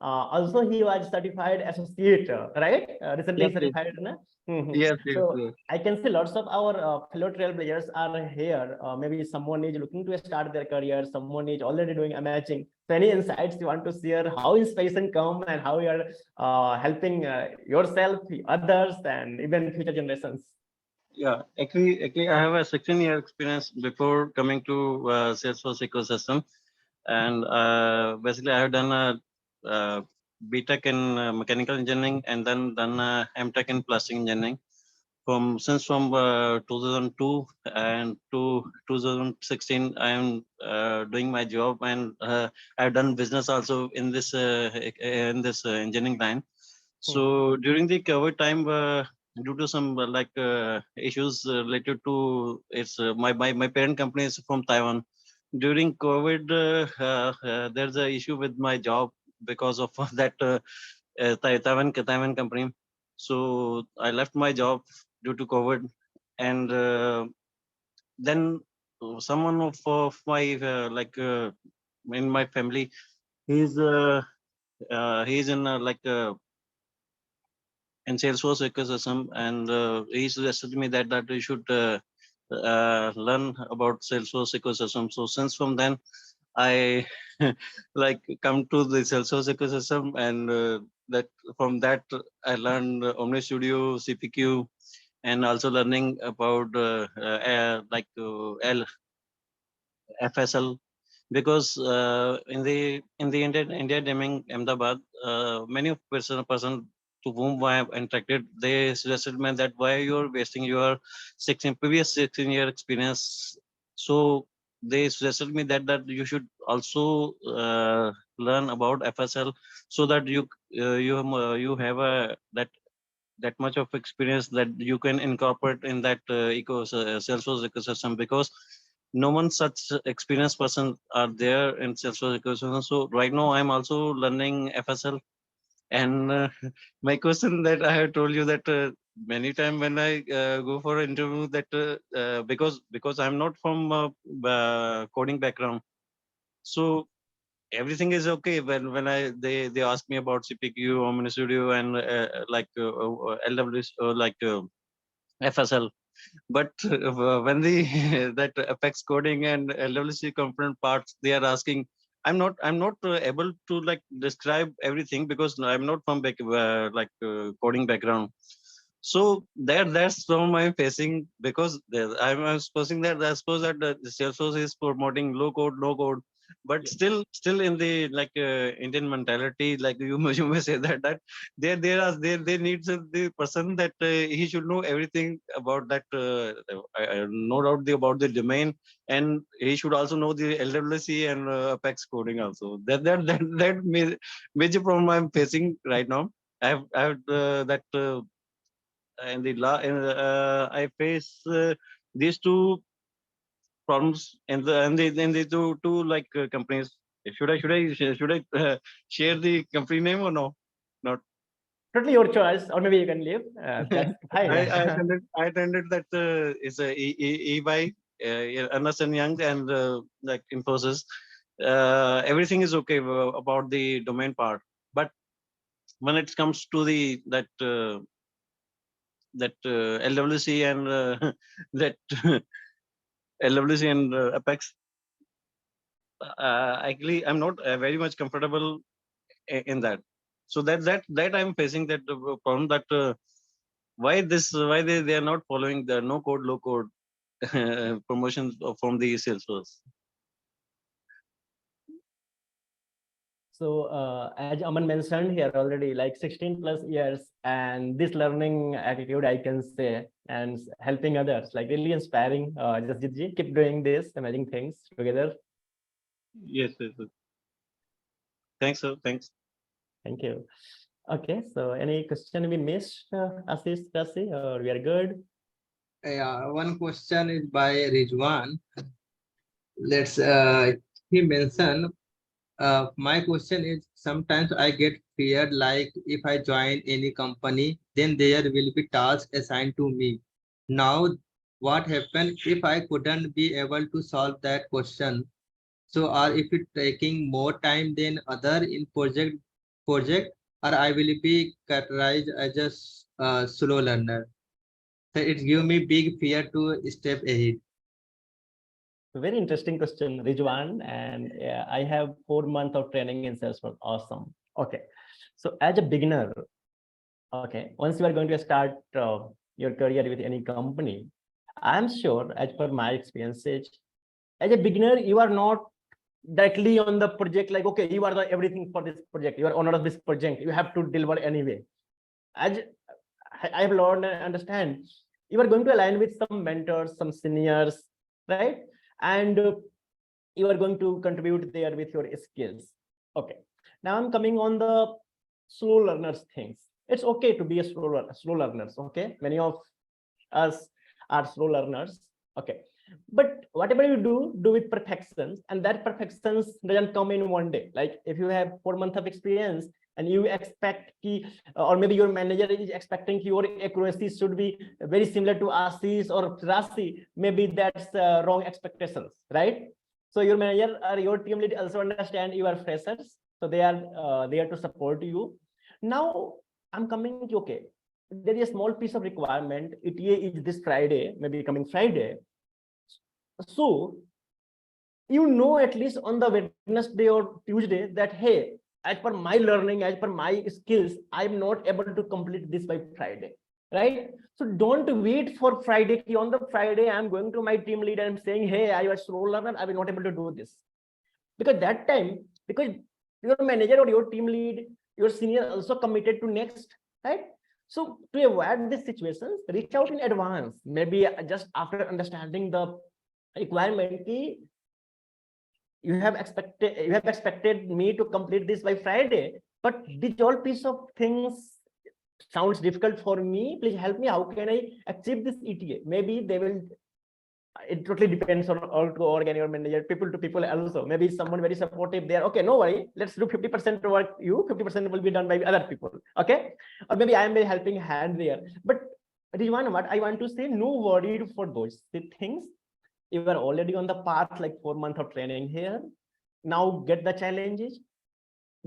Also, he was certified associate, right? Recently Yes. Yes. certified, na? Mhm. Yes, yes, So yes. I can see lots of our fellow trailblazers are here. Maybe someone is looking to start their career, someone is already doing amazing. So any insights you want to share, how inspiration come and how you are helping yourself, others, and even future generations? Yeah. Actually, I have a 16-year experience before coming to Salesforce ecosystem, and basically, I have done a BTech in mechanical engineering, and then done a MTech in plastic engineering. From 2002 and to 2016, I am doing my job, and I've done business also in this engineering line. So during the COVID time, due to some issues related to my parent company is from Taiwan. During COVID, there's a issue with my job because of that Taiwan company. So I left my job due to COVID, and then someone of my in my family, he's he's in Salesforce ecosystem, and he suggested me that you should learn about Salesforce ecosystem. So since from then I like come to the Salesforce ecosystem, and that from that I learned Omni Studio, CPQ, and also learning about FSL, because in the India Deming Ahmedabad, many of person to whom I have interacted, they suggested me that why you're wasting your 16-year experience. So they suggested me that you should also learn about FSL, so that you have a that much of experience that you can incorporate in that Salesforce ecosystem, because no one such experienced person are there in Salesforce ecosystem. So right now I'm also learning FSL, and my question that I have told you that many time when I go for an interview, that because I'm not from coding background, so everything is okay when they ask me about CPQ, Omni Studio, and LWS, FSL. But when the that affects coding and LWC component parts, they are asking. I'm not able to like describe everything, because I'm not from coding background. So that's from my facing, because I'm supposing that I suppose that the Salesforce is promoting low code, no code, but Yeah. still in the like Indian mentality, like you may say that there needs the person that he should know everything about that, no doubt about the domain, and he should also know the LWC and Apex coding also. That major problem I'm facing right now. I have that. And I face these two problems in the two like companies. Should I share the company name or no? Not. Totally your choice, or maybe you can leave. That's fine. I attended that is a EY, yeah, Ernst and Young, and like Infosys. Everything is okay about the domain part, but when it comes to the that LWC and that LWC and Apex, actually I'm not very much comfortable in that. So that I'm facing that problem, that why they are not following the no code low code promotions from the Salesforce. So as Aman mentioned here already, like 16 plus years, and this learning attitude, I can say, and helping others, like really inspiring. Jasjit ji, keep doing this amazing things together. Yes, yes, yes. Thanks, sir. Thanks. Thank you. Okay, so any question we missed, Ashish, Rasi, or we are good? Yeah, one question is by Rizwan. Let's he mentioned, my question is, sometimes I get feared, like if I join any company, then there will be tasks assigned to me. Now, what happen if I couldn't be able to solve that question? So, or if it taking more time than other in project, or I will be categorized as a slow learner. So it give me big fear to step ahead. Very interesting question, Rijwan. And yeah, I have 4 months of training in Salesforce. Awesome. Okay. So as a beginner, okay, once you are going to start your career with any company, I'm sure, as per my experiences, as a beginner, you are not directly on the project, like, okay, you are the everything for this project. You are owner of this project. You have to deliver anyway. As I have learned and understand, you are going to align with some mentors, some seniors, right? And you are going to contribute there with your skills. Okay. Now I'm coming on the slow learners things. It's okay to be a slow learners. Okay. Many of us are slow learners. Okay. But whatever you do with perfections, and that perfections doesn't come in one day. Like if you have 4 months of experience and you expect key, or maybe your manager is expecting your accuracy should be very similar to Ashish or Rasi, maybe that's wrong expectations, right? So your manager or your team lead also understand you are freshers, so they are there to support you. Now I'm coming to, okay, there is a small piece of requirement. ETA is this Friday, maybe coming Friday. So at least on the Wednesday or Tuesday that, hey, as per my learning, as per my skills, I'm not able to complete this by Friday, right? So don't wait for Friday. On the Friday, I'm going to my team lead and I'm saying, hey, I was slow learner, I will not able to do this. Because that time, because your manager or your team lead, your senior also committed to next, right? So to avoid these situations, reach out in advance, maybe just after understanding the requirement. You have expected me to complete this by Friday, but this all piece of things sounds difficult for me. Please help me. How can I achieve this ETA? Maybe they will. It totally depends on org to org and your manager, people to people also. Maybe someone very supportive there. Okay, no worry. Let's do 50% work. 50% will be done by other people. Okay, or maybe I am a helping hand there. But Rizwan, what I want to say, no worried for those things. You are already on the path, like 4 months of training here. Now get the challenges,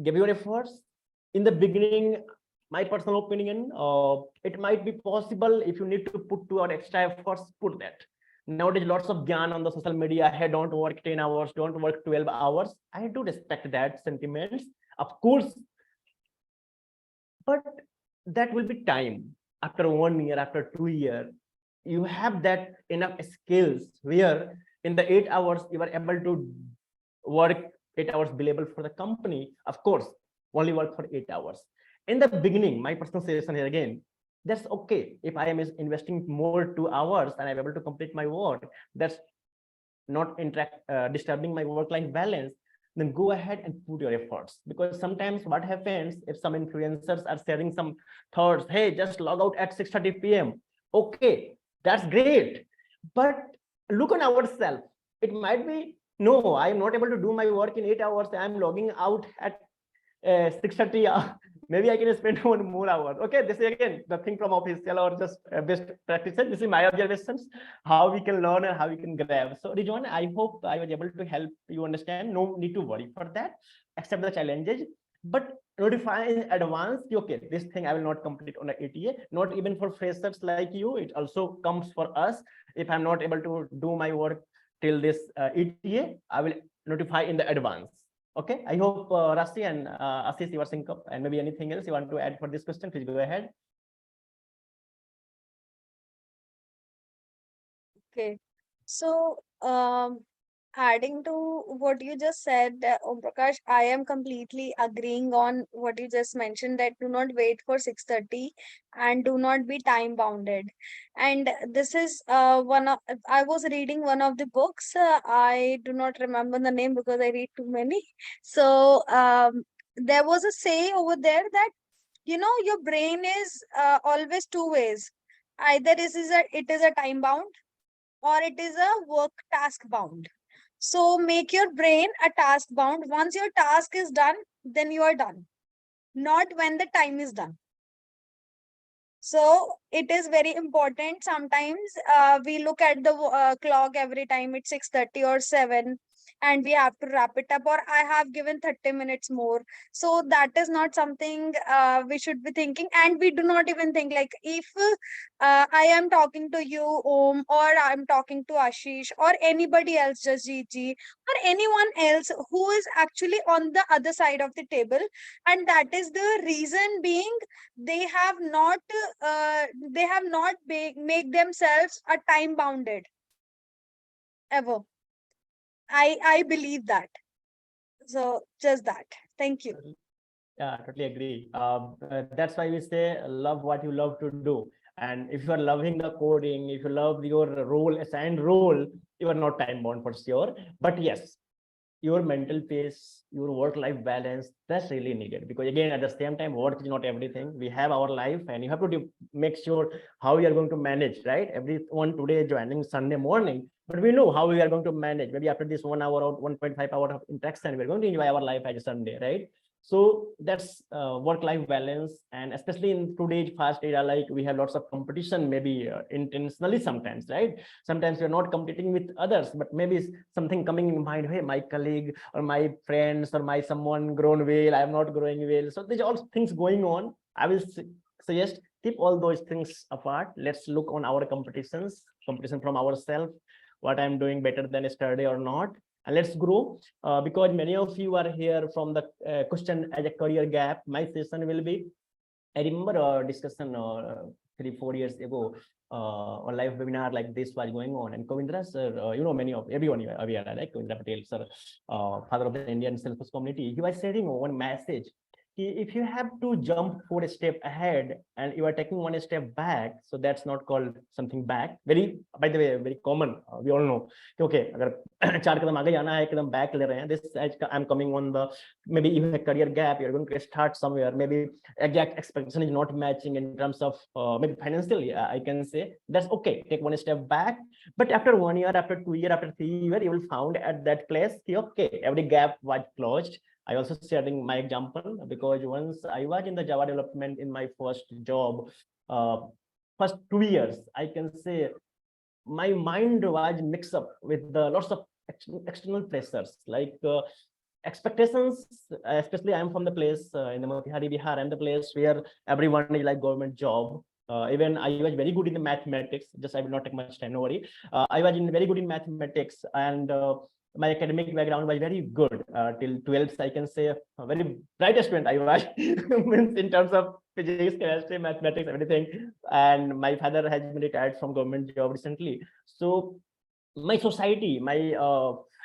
give your efforts. In the beginning, my personal opinion, it might be possible if you need to put to our extra efforts, put that. Nowadays, lots of gyan on the social media. Hey, don't work 10 hours, don't work 12 hours. I do respect that sentiments, of course, but that will be time. after 1 year, after 2 years, you have that enough skills where in the 8 hours you are able to work 8 hours billable for the company. Of course, only work for 8 hours. In the beginning, my personal suggestion here again, that's okay. If I am investing more 2 hours and I'm able to complete my work, that's not disturbing my work-life balance, then go ahead and put your efforts. Because sometimes what happens, if some influencers are sharing some thoughts, hey, just log out at 6:30 p.m. Okay, that's great. But look on ourselves. It might be, no, I'm not able to do my work in 8 hours. I'm logging out at 6:30. Maybe I can spend 1 more hour. Okay, this is again the thing from official or just best practices. This is my observations, how we can learn and how we can grab. So Rizwan, I hope I was able to help you understand. No need to worry for that, accept the challenges, but notify in advance, okay, this thing I will not complete on a ETA. Not even for freshers like you, it also comes for us. If I'm not able to do my work till this ETA, I will notify in the advance. Okay, I hope Rasti and Assis, you are sync up, and maybe anything else you want to add for this question, please go ahead. Okay. So, adding to what you just said, Om Prakash, I am completely agreeing on what you just mentioned, that do not wait for 6:30 and do not be time bounded. And this is one of, I was reading one of the books. I do not remember the name because I read too many. So, there was a say over there that, your brain is always two ways. Either it is a time bound, or it is a work task bound. So make your brain a task bound. Once your task is done, then you are done, not when the time is done. So it is very important. Sometimes we look at the clock every time it's 6:30 or 7, and we have to wrap it up, or I have given 30 minutes more. So that is not something we should be thinking. And we do not even think, like, if I am talking to you, or I'm talking to Ashish, or anybody else, just Gigi, or anyone else who is actually on the other side of the table, and that is the reason being, they have not make themselves a time bounded ever. I believe that. So just that. Thank you. Yeah, totally agree. That's why we say love what you love to do. And if you are loving the coding, if you love your role, assigned role, you are not time bound for sure. But yes, your mental pace, your work-life balance, that's really needed. Because again, at the same time, work is not everything. We have our life, and you have to make sure how you are going to manage, right? Everyone today joining Sunday morning, but we know how we are going to manage. Maybe after this 1 hour or 1.5 hour of interaction, we're going to enjoy our life as a Sunday, right? So that's work-life balance. And especially in today's fast era, like we have lots of competition, maybe intentionally sometimes, right? Sometimes you're not competing with others, but maybe something coming in mind, hey, my colleague or my friends or my someone grown well, I'm not growing well. So there's all things going on. I will suggest keep all those things apart. Let's look on our competition from ourselves, what I'm doing better than yesterday or not. And let's grow, because many of you are here from the question as a career gap. My session will be, I remember a discussion 3-4 years ago, a live webinar like this was going on, and Kovindra sir, many of everyone aware, like Kovindra Patel sir, father of the Indian Salesforce community, he was sharing one message. If you have to jump 4 steps ahead and you are taking 1 step back, so that's not called something back. Very, by the way, very common. We all know. Okay, अगर 4 कदम आगे जाना है, 1 कदम back ले रहे हैं. This I'm coming on the, maybe you have a career gap. You're going to start somewhere. Maybe exact expectation is not matching in terms of maybe financially. I can say that's okay. Take 1 step back. But after 1 year, after 2 year, after 3 year, you will found at that place, okay, every gap was closed. I also sharing my example, because once I was in the Java development in my first job, first 2 years, I can say my mind was mixed up with the lots of external pressures, like expectations. Especially I'm from the place in the Motihari, Bihar. I'm the place where everyone is like government job. Even I was very good in the mathematics. Just I will not take much time, no worry. I was very good in mathematics, and my academic background was very good till 12th. I can say a very bright student I was means in terms of physics, chemistry, mathematics, everything. And my father has been retired from government job recently. So my society, my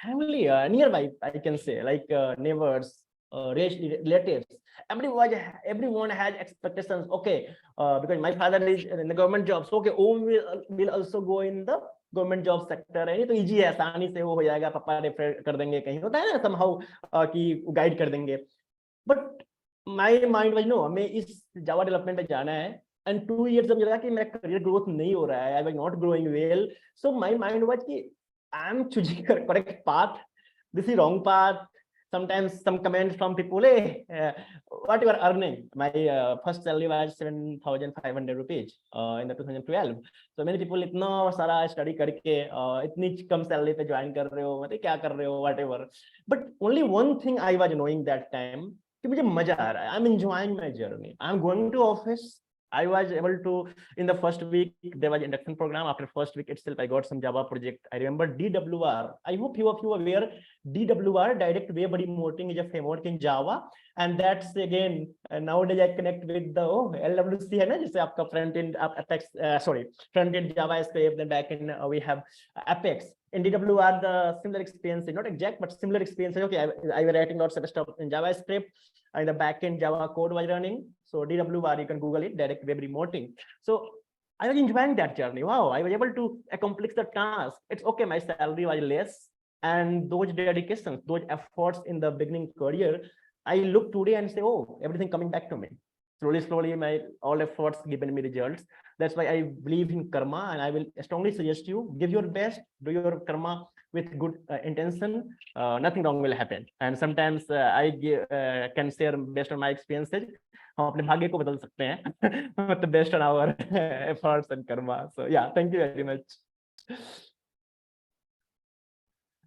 family, nearby, I can say, like neighbors, relatives, everyone has expectations. Okay, because my father is in the government job, so okay, Om will also go in the government job sector है तो easy है, आसानी से वो हो जाएगा, पापा refer कर देंगे, कहीं होता है ना समहाउ कि गाइड कर देंगे. But my mind was no, हमें इस जावा डेवलपमेंट पे जाना है. एंड 2 years जब मुझे लगा कि मेरा करियर ग्रोथ नहीं हो रहा है, I was not growing well, so my mind was कि I am choosing correct path, this is wrong path. Sometimes some comments from people, hey, what you are earning? My first salary was 7,500 rupees in the 2012. So many people इतना सारा study करके इतनी कम salary पे join कर रहे हो, मतलब क्या कर रहे हो, whatever. But only one thing I was knowing that time कि मुझे मजा आ रहा है, I am enjoying my journey, I am going to office. I was able to, in the first week, there was induction program. After first week itself, I got some Java project. I remember DWR. I hope few of you are aware. DWR, Direct Web Remoting, is a framework in Java, and that's again nowadays I connect with the LWC है ना, जैसे आपका front end Apex, front end JavaScript, then back end we have Apex. In DWR, the similar experience is not exact, but similar experience. Okay, I was writing lots of stuff in JavaScript, and the backend Java code was running. So DWR, you can Google it, Direct Web Remoting. So I was enjoying that journey. Wow, I was able to accomplish the task. It's okay, my salary was less, and those dedications, those efforts in the beginning career, I look today and say, oh, everything coming back to me. Slowly, my all efforts given me results. That's why I believe in karma, and I will strongly suggest you give your best, do your karma with good intention. Nothing wrong will happen. And sometimes can share based on my experiences. हम अपने भाग्य को बदल सकते हैं मतलब based on our efforts and karma. So yeah, thank you very much.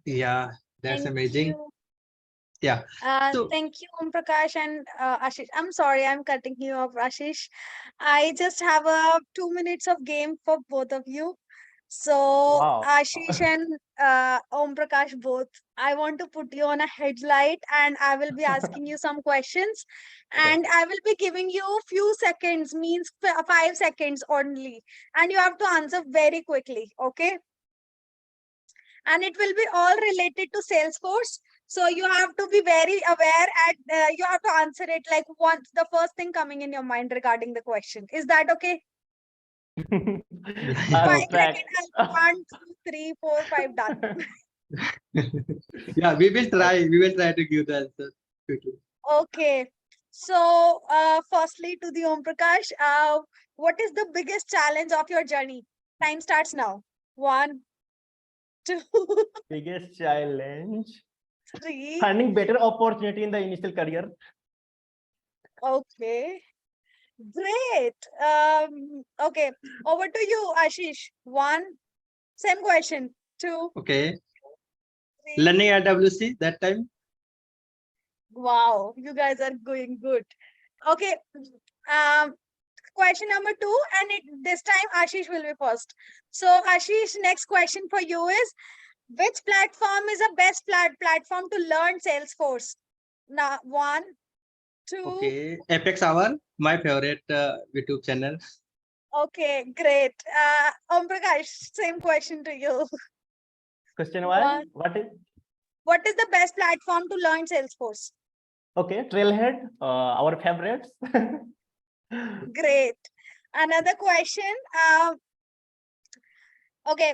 Yeah, that's Thank amazing. you. Yeah. So Thank you, Om Prakash and Ashish. I'm sorry, I'm cutting you off, Ashish. I just have 2 minutes of game for both of you. So, Wow. Ashish and Om Prakash both, I want to put you on a headlight and I will be asking you some questions. And I will be giving you a few seconds, means 5 seconds only. And you have to answer very quickly, okay? And it will be all related to Salesforce. So you have to be very aware and you have to answer it like once the first thing coming in your mind regarding the question. Is that okay? yeah, 5 seconds. 1, 2, 3, 4, 5, done. yeah, we will try. We will try to give the answer quickly. Okay. So, firstly, to the Om Prakash, what is the biggest challenge of your journey? Time starts now. 1, 2, Biggest challenge, 3. finding better opportunity in the initial career. Okay. Great. Okay. Over to you, Ashish. 1. Same question. 2, Okay. 3. Learning at WC that time. Wow, you guys are going good. Okay. Question number 2, and this time Ashish will be first. So, Ashish, next question for you is, which platform is the best platform to learn Salesforce? Now, 1, 2. Okay. Apex Hour, my favorite YouTube channel. Okay, great. Om Prakash, same question to you. Question 1. one, What is the best platform to learn Salesforce? okay, Trailhead, our favorites. Great. Another question. Okay,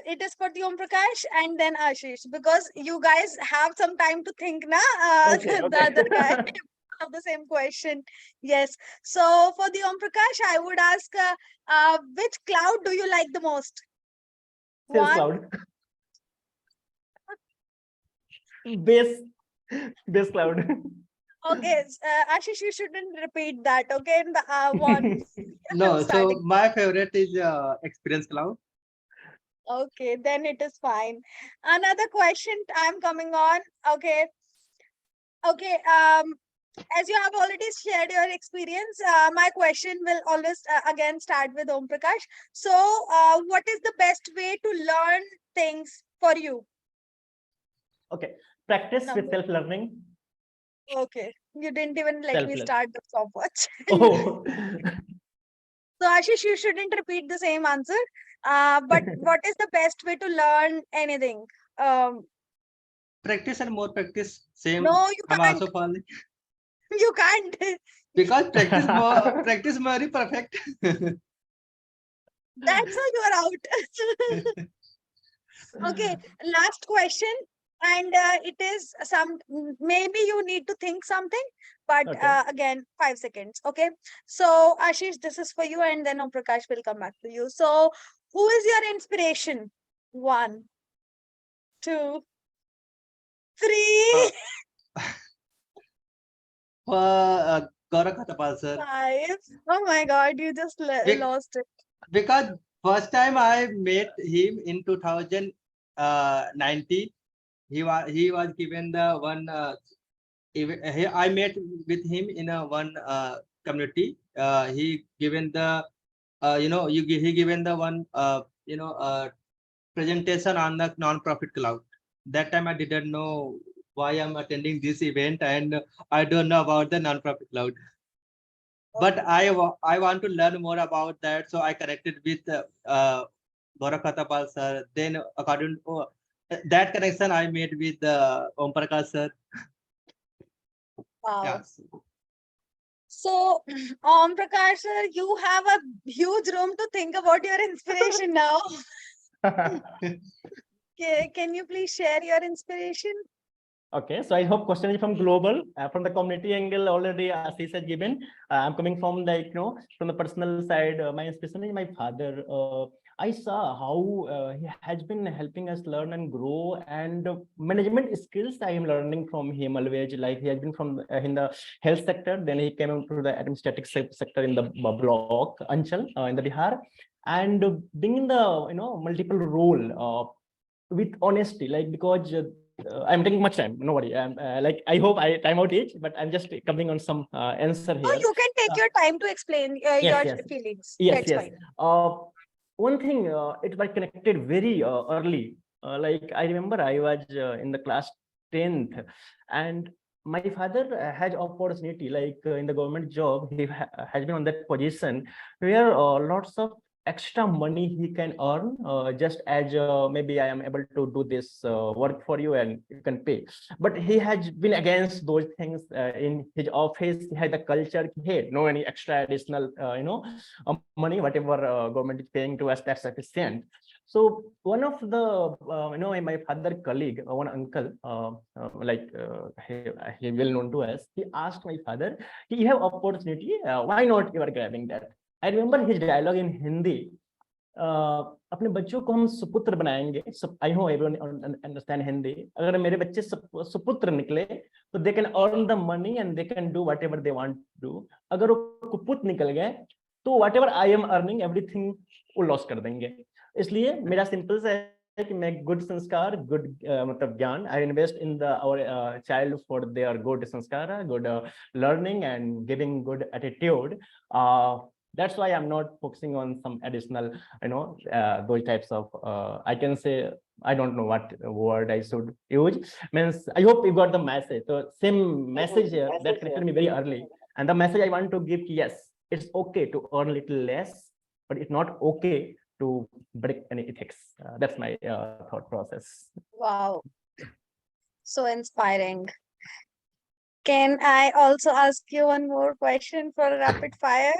it is for the Om Prakash and then Ashish, because you guys have some time to think, na? Okay, The other guy okay. have the same question. Yes. So for the Om Prakash, I would ask, which cloud do you like the most? Sales 1. Cloud. Base Cloud. Okay, Ashish, you shouldn't repeat that. Okay, in the 1 No, so starting. my favorite is Experience Cloud. Okay, then it is fine. Another question I'm coming on. Okay. Okay. As you have already shared your experience, my question will always again start with Om Prakash. So, what is the best way to learn things for you? Okay, practice with Number. self-learning. Okay, You didn't even let me Selfless. start the stopwatch. Oh. So Ashish, you shouldn't repeat the same answer. But what is the best way to learn anything? Um, Practice and more practice. Same. no, you I'm can't. also following You can't. because practice more perfect. That's how you are out. Okay, last question. And it is maybe you need to think something, but Okay. again, 5 seconds. Okay. So, Ashish, this is for you, and then Om Prakash will come back to you. So, who is your inspiration? One, two, uh, three, Gaurav Khatapal sir. five. Oh my God, you just Be- lost it. Because first time I met him in 2019, he was given the one. I met with him in a one community. He given the he given the one presentation on the non-profit cloud. That time I didn't know why I'm attending this event and I don't know about the non-profit cloud. But I want to learn more about that, so I connected with Gaurav Khatapal sir. Then according to that connection, I made with Om Prakash sir. Wow. Yes. So, Om Prakash, sir, you have a huge room to think about your inspiration now. Can you please share your inspiration? Okay, so I hope question is from global, from the community angle already Ashish has given. I'm coming from from the personal side. My inspiration is my father. I saw how he has been helping us learn and grow, and management skills I am learning from him always. Like he has been from in the health sector, then he came into the administrative sector in the block Anchal in the Bihar, and being in the multiple role with honesty, like because I'm taking much time. No worry. Like I hope I time out each, but I'm just coming on some answer No, here. you can take your time to explain Yes, your yes, feelings. yes, That's yes. fine. One thing, it was connected very early. Like I remember I was in the class 10th, and my father has opportunity like in the government job. He has been on that position where lots of extra money he can earn just as maybe I am able to do this work for you and you can pay. But he has been against those things in his office. He had the culture. Hey, no any extra additional money whatever government is paying to us, that's sufficient. So one of the my father colleague, one uncle, he well known to us, he asked my father, you have opportunity, why not you are grabbing that? I remember his dialogue in Hindi. अपने बच्चों को हम सुपुत्र बनाएंगे, I hope everyone understand Hindi, अगर मेरे बच्चे सुपुत्र निकले तो they can earn the money and they can do whatever they want to do. अगर वो कुपुत्र निकल गए तो whatever I am earning everything वो लॉस कर देंगे. इसलिए मेरा सिंपल सा है कि मैं गुड संस्कार, गुड मतलब ज्ञान, I invest in the our child for their good संस्कार, good learning and giving good attitude. That's why I'm not focusing on some additional those types of I can say, I don't know what word I should use. Means I hope you got the message. So same message here that connected me very early, and the message I want to give, yes, it's okay to earn a little less, but it's not okay to break any ethics. That's my thought process. Wow. So inspiring. Can I also ask you one more question for a rapid fire?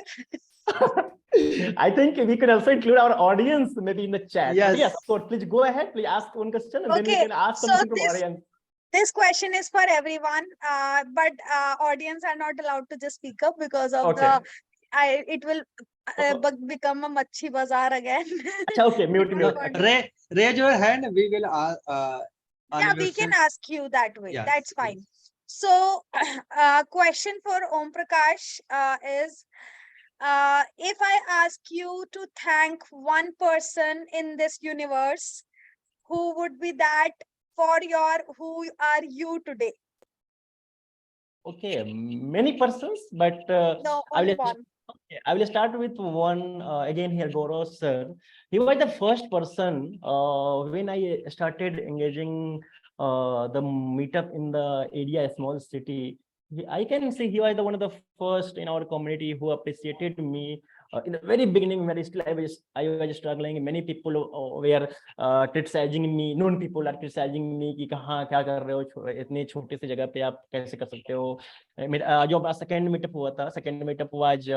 I think we could also include our audience maybe in the chat. Yes. But yes, of course, please go ahead. Please ask one question and then we Okay, can ask so something from audience. this question is for everyone, but audience are not allowed to just speak up because of Okay. it will become a machi bazaar again. Acha, okay, mute, We mute. don't want Okay. Raise your hand. We will Yeah, we unmute can it. ask you that way. Yes, That's yes. fine. So, question for Om Prakash is, if I ask you to thank one person in this universe, who would be that for who are you today? Okay, many persons, but No, I only will one. okay, I will start with one again here, Goro sir. He was the first person when I started engaging the meetup in the area, a small city. I can say he was the one of the first in our community who appreciated me. In the very beginning, when I was struggling, many people were criticizing me. Known people are criticizing me कि कहाँ क्या कर रहे हो, इतने छोटे से जगह पे आप कैसे कर सकते हो. जो हमारा second meetup हुआ था, second meetup was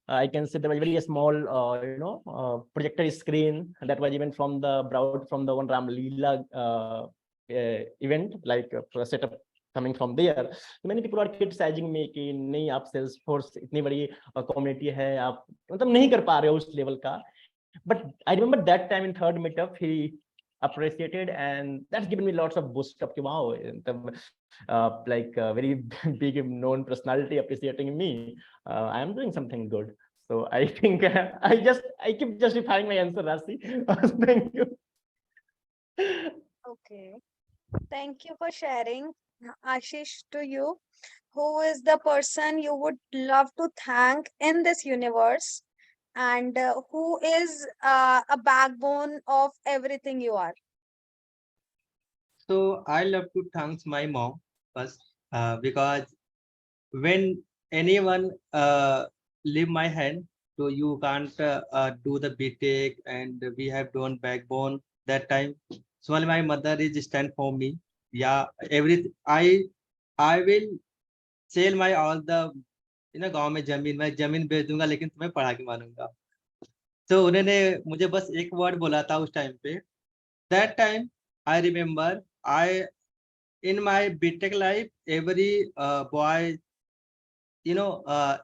I can say there was very small projector screen that was even from the brought from the one Ram Leela event, like setup coming from there. Many people are criticizing me कि नहीं आप Salesforce इतनी बड़ी community है, आप मतलब नहीं कर पा रहे हो उस लेवल का. But I remember that time in third meetup he appreciated, and that's given me lots of boost up. Wow, like a very big known personality appreciating me. I am doing something good. So I think I keep justifying my answer, Rasi. Thank you. Okay. Thank you for sharing. Ashish, to you, who is the person you would love to thank in this universe, and who is a backbone of everything you are? So I love to thank my mom first, because when anyone leave my hand, so you can't do the BTech, and we have done backbone that time. So only my mother is stand for me. Yeah, everything I will sell my all the गांव में जमीन, मैं जमीन बेच दूंगा लेकिन तुम्हें पढ़ा के मानूंगा. तो उन्होंने मुझे बस एक वर्ड बोला था उस टाइम पे. That time I remember I in my BTech life every boy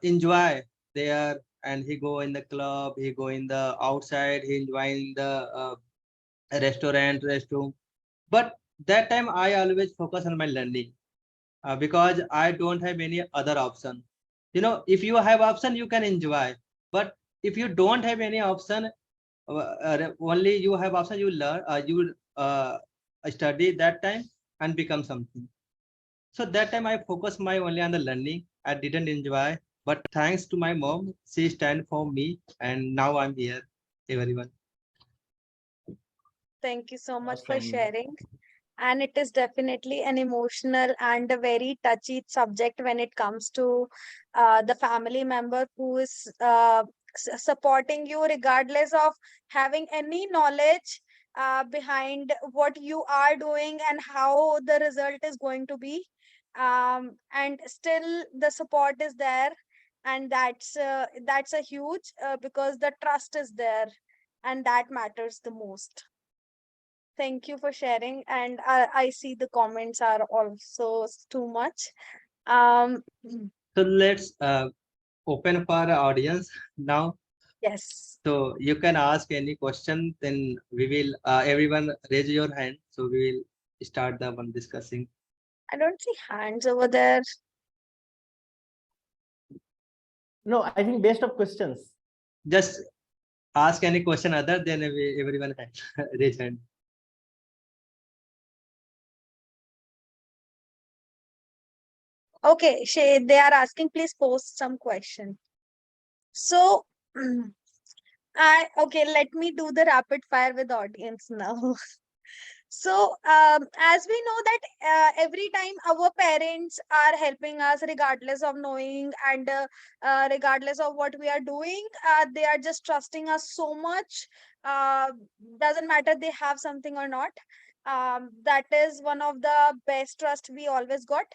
enjoy there, and he go in the club, he go in the outside, he enjoy in the restaurant, restroom. But that time I always focus on my learning, because I don't have any other option. If you have option you can enjoy, but if you don't have any option, only you have option, you learn, you study that time and become something. So that time I focused my only on the learning. I didn't enjoy, but thanks to my mom, she stand for me, and now I'm here. Everyone. Thank you so much for Awesome. sharing. And it is definitely an emotional and a very touchy subject when it comes to the family member who is supporting you regardless of having any knowledge behind what you are doing and how the result is going to be, and still the support is there, and that's a huge, because the trust is there, and that matters the most. Thank you for sharing. And I see the comments are also too much. Um, So let's open for audience now. yes. So you can ask any question, then we will everyone raise your hand. So we will start the one discussing. I don't see hands over there. No, I think based of questions. Just ask any question other than everyone hand, raise hand. Okay, they are asking, please post some question. So, let me do the rapid fire with audience now. So, as we know that every time our parents are helping us, regardless of knowing and regardless of what we are doing, they are just trusting us so much. Uh, doesn't matter they have something or not. That is one of the best trust we always got.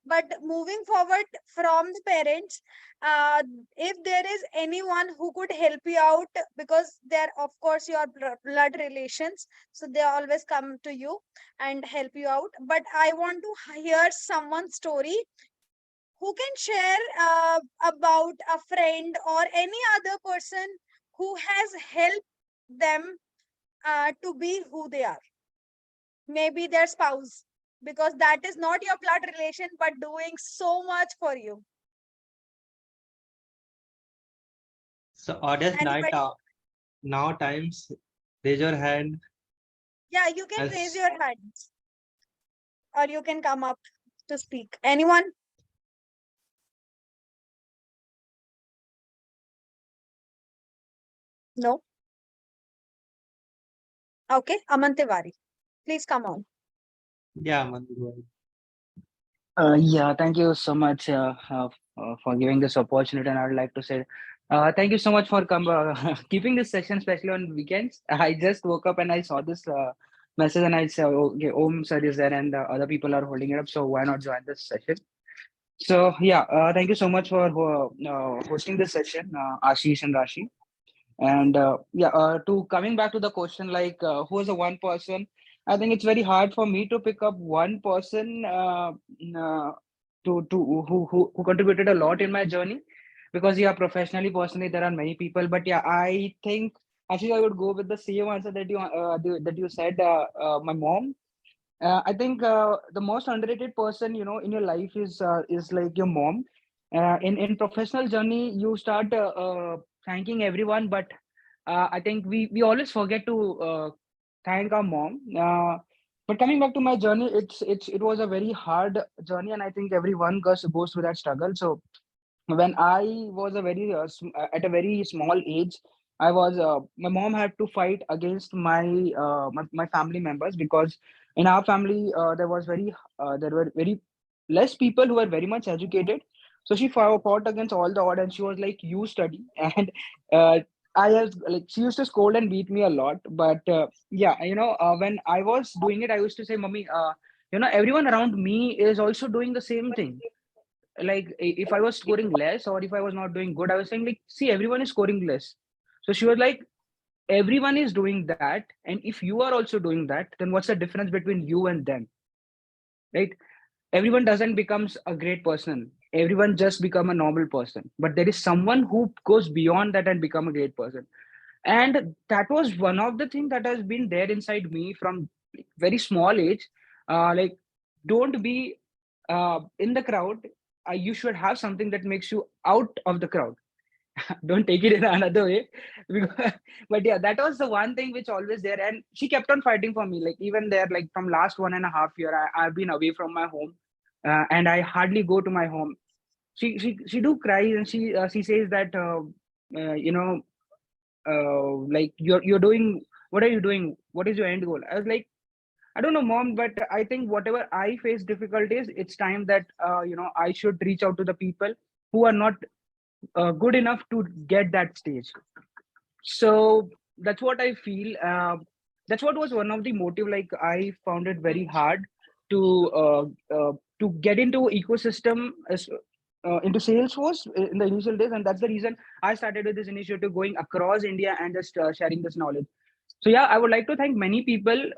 But moving forward from the parents, uh, if there is anyone who could help you out, because they're of course your blood relations, so they always come to you and help you out, but I want to hear someone's story who can share about a friend or any other person who has helped them to be who they are, maybe their spouse, because that is not your blood relation but doing so much for you. So audience night Anybody? now times, raise your hand. Yeah, you can raise As your hands or you can come up to speak. Anyone? No? Okay, Aman Tiwari, please come on. yeah, Mandu. Yeah, thank you so much for giving this opportunity. And I would like to say thank you so much for keeping this session, especially on weekends. I just woke up and I saw this message and I said, okay, Om sir is there and other people are holding it up. So why not join this session? So yeah, thank you so much for hosting this session, Ashish and Rashi. And yeah, to coming back to the question, like who is the one person? I think it's very hard for me to pick up one person who contributed a lot in my journey, because yeah, professionally, personally, there are many people, but yeah, I think actually I would go with the same answer that you said. My mom. I think the most underrated person, in your life is like your mom. In professional journey, you start thanking everyone, but I think we always forget to thank our mom. But coming back to my journey, it was a very hard journey, and I think everyone goes through that struggle. So when I was at a very small age, my mom had to fight against my family members, because in our family there were very less people who were very much educated. So she fought against all the odds, and she was like, "You study," and uh, I was like, she used to scold and beat me a lot. But yeah, when I was doing it, I used to say, "Mommy, everyone around me is also doing the same thing." Like if I was scoring less or if I was not doing good, I was saying like, see, everyone is scoring less. So she was like, everyone is doing that, and if you are also doing that, then what's the difference between you and them, right? Everyone doesn't becomes a great person, everyone just become a normal person, but there is someone who goes beyond that and become a great person. And that was one of the things that has been there inside me from very small age. Like, don't be in the crowd. You should have something that makes you out of the crowd. Don't take it in another way. Because, but yeah, that was the one thing which always there, and she kept on fighting for me. Like even there, like from last 1.5 year, I've been away from my home, and I hardly go to my home. She do cry, and she says that you know like, you're doing, what are you doing, what is your end goal? I was like, I don't know, mom, but I think whatever I face difficulties, it's time that I should reach out to the people who are not good enough to get that stage. So that's what I feel. That's what was one of the motive. Like, I found it very hard to to get into ecosystem into Salesforce in the initial days, and that's the reason I started with this initiative, going across India and just sharing this knowledge. So yeah, I would like to thank many people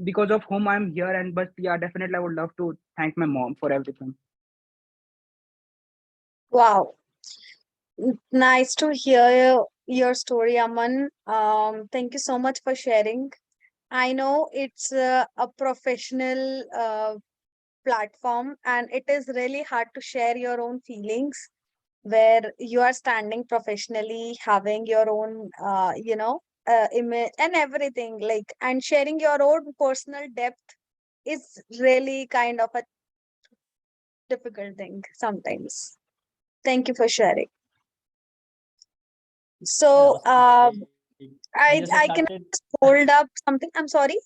because of whom I'm here, and but yeah, definitely I would love to thank my mom for everything. Wow. Nice to hear your story, Aman. Thank you so much for sharing. I know it's a professional platform, and it is really hard to share your own feelings where you are standing professionally, having your own, image and everything, like, and sharing your own personal depth is really kind of a difficult thing sometimes. Thank you for sharing. So, Rashi, we just I started. can hold up something. I'm sorry.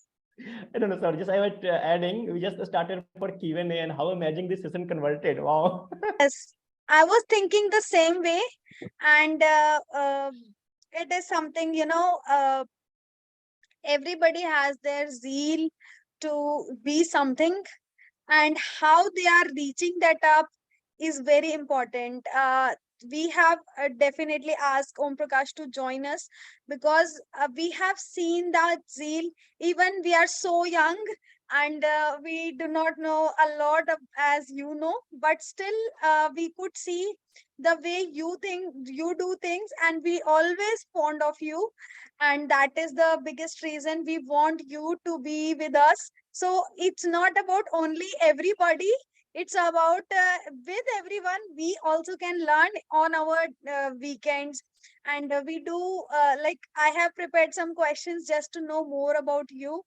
I don't know, sorry. Just I was adding. We just started for Q&A, and how amazing this session converted. Wow. Yes, I was thinking the same way, and it is something, everybody has their zeal to be something, and how they are reaching that up is very important. We have definitely asked Om Prakash to join us, because we have seen that zeal. Even we are so young, and we do not know a lot of, as you know, but still we could see the way you think, you do things, and we always fond of you, and that is the biggest reason we want you to be with us. So it's not about only everybody, it's about with everyone. We also can learn on our weekends, and we do like, I have prepared some questions just to know more about you.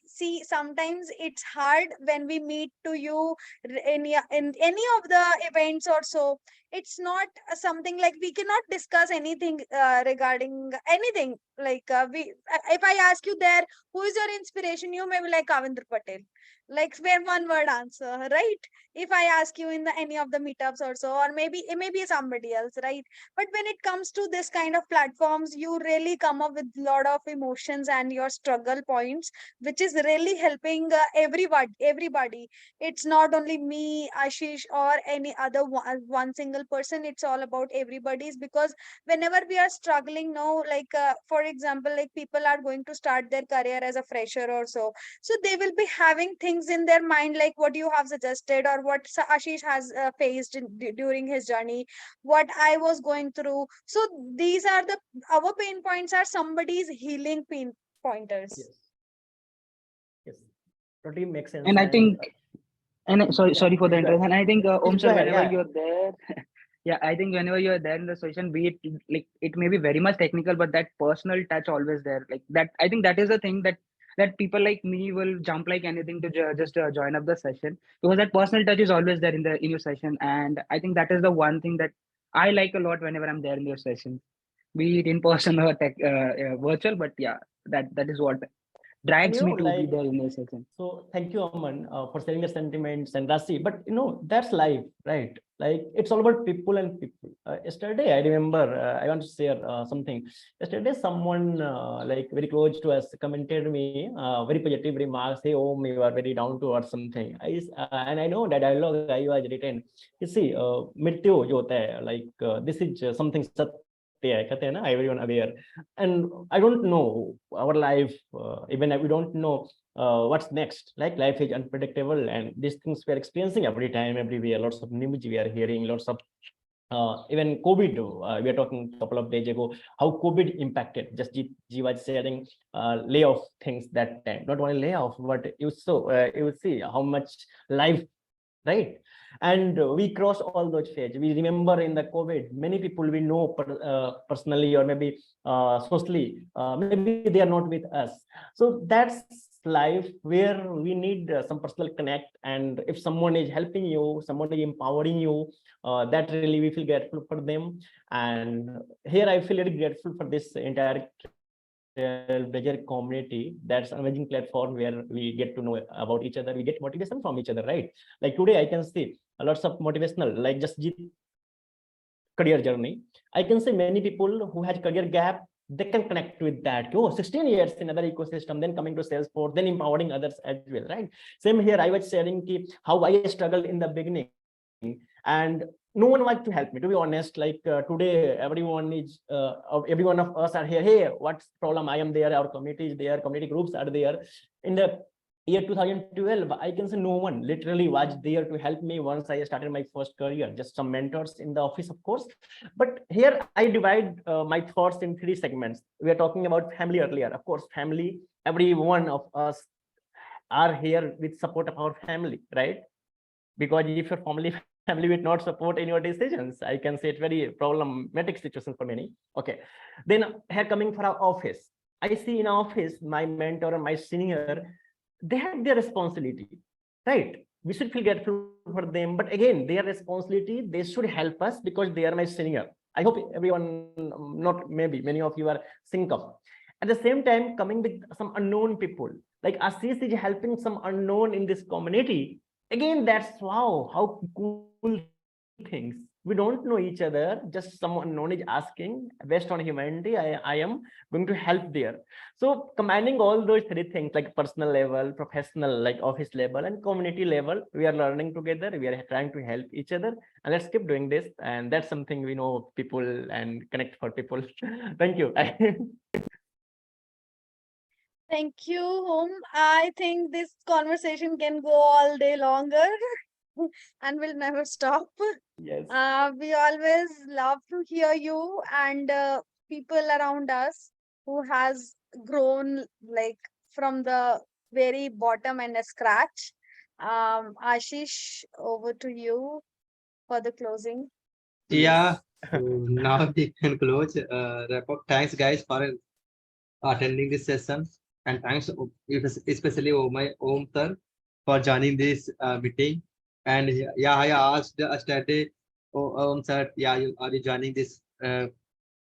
See, sometimes it's hard when we meet to you in any of the events or so. It's not something like we cannot discuss anything regarding anything. Like, if I ask you there, who is your inspiration, you may be like Kavindra Patel. like where one word answer, right? If I ask you in the any of the meetups or so, or maybe it may be somebody else, right? But when it comes to this kind of platforms, you really come up with lot of emotions and your struggle points, which is really helping everybody. It's not only me, Ashish, or any other one single person. It's all about everybody's, because whenever we are struggling, no, like for example, like people are going to start their career as a fresher or so, so they will be having things in their mind like what you have suggested, or what Ashish has faced during his journey, what I was going through. So these are the our pain points are somebody's healing pain pointers. Yes. Yes. Totally makes sense. And I And think, and sorry, yeah, sorry for the please go ahead. interruption. I think, Om Please go sir, ahead. whenever Yeah. you're there, yeah, I think whenever you're there in the session, be it like it may be very much technical, but that personal touch always there. Like that, I think that is the thing that people like me will jump like anything to just join up the session, because that personal touch is always there in your session. And I think that is the one thing that I like a lot whenever I'm there in your session, be it in person or virtual. But yeah, that is what And drags me to be like, there in your session. so thank you, Aman, for sharing the sentiments and Rasi. But that's life, right? Like it's all about people and people. Yesterday, I remember I want to share something. Yesterday, someone like very close to us commented me very positive remarks. Say, "Oh, you are very down to earth," something. And I know that dialogue I was written. You see, मृत्यु जो होता है, like this is something सत्य है, कहते हैं ना, everyone aware. And I don't know our life, even we don't know what's next. Like life is unpredictable, and these things we are experiencing every time, everywhere. Lots of news we are hearing, lots of even COVID. We are talking a couple of days ago how COVID impacted. Just G was sharing layoff things that time. Not only layoff, but you will see how much life, right? And we cross all those phases. We remember in the COVID, many people we know personally or maybe socially, maybe they are not with us. So that's life where we need some personal connect. And if someone is helping you, someone is empowering you, that really we feel grateful for them. And here I feel very grateful for this entire Trailblazer community. That's an amazing platform where we get to know about each other. We get motivation from each other, right? Like today, I can see lots of motivational, like just career journey. I can say many people who had career gap, they can connect with that. Oh, 16 years in other ecosystem, then coming to Salesforce, then empowering others as well, right? Same here, I was sharing how I struggled in the beginning, and no one wants to help me, to be honest. Like today, everyone is every one of us are here. Hey, what's problem? I am there. Our community is there. Community groups are there. In the year 2012, I can say no one literally was there to help me once I started my first career. Just some mentors in the office, of course. But here I divide my thoughts in three segments. We are talking about family earlier. Of course, family. Every one of us are here with support of our family, right? Because if your family will not support in your decisions, I can say it's very problematic situation for many. Okay, then here coming for our office, I see in our office my mentor and my senior, they have their responsibility, right? We should feel grateful for them, but again, their responsibility, they should help us because they are my senior. I hope everyone, not maybe many of you are sync up. At the same time, coming with some unknown people, like Ashish is helping some unknown in this community. Again, that's wow, how cool things. We don't know each other, just someone known is asking based on humanity, I am going to help there. So combining all those three things, like personal level, professional, like office level, and community level, we are learning together, we are trying to help each other, and let's keep doing this. And that's something we know people and connect for people. Thank you. Thank you, Home. I think this conversation can go all day longer and will never stop. Yes. We always love to hear you and people around us who has grown like from the very bottom and a scratch. Ashish, over to you for the closing. Yeah. Yes. So now we can close, wrap up. Thanks, guys, for attending this session, and thanks especially Om sir for joining this meeting. And yeah, I asked yesterday, Om sir, yeah, are you joining this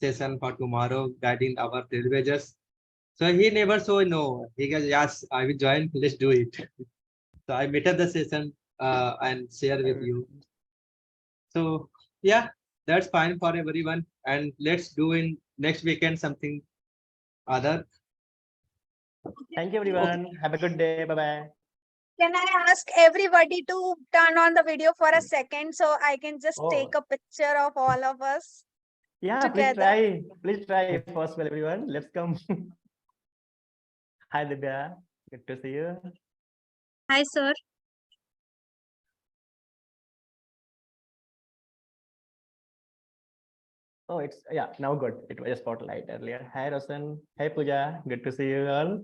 session for tomorrow, guiding our trailblazers? So he never saw no. He goes, yes, I will join. Let's do it. So I met up the session and share with you. So yeah, that's fine for everyone. And let's do in next weekend something other. Thank you, everyone. Have a good day. Bye bye. Can I ask everybody to turn on the video for a second so I can just take Oh, a picture of all of us yeah, please together? try. Please try if possible, everyone. Let's come. Hi, Divya. Good to see you. Hi, sir. Oh, it's yeah, now good. It was a spotlight earlier. Hi, Rosan. Hi, Pooja. Good to see you all.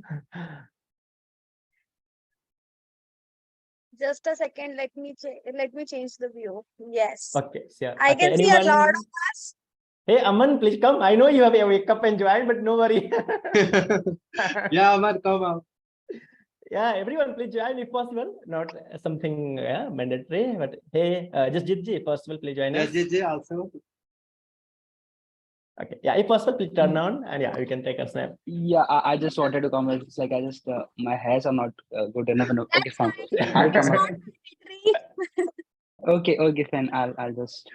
Just a second. Let me change the view. Yes, Okay, sure. I Okay, can see a lot anyone? of us. Hey, Aman, please come. I know you have a wake up and join, but no worry. Yeah, Amar, come out. Yeah, everyone, please join if possible. Not something mandatory, but hey, just Jitji, if possible, please join us. Yeah, JJ also. Okay, yeah, if possible, please turn on and yeah, you can take a snap. Yeah, I just wanted to comment. It's like I just my hairs are not good enough. Okay, fine. I'll It's come up. not mandatory. Okay, fine. I'll just.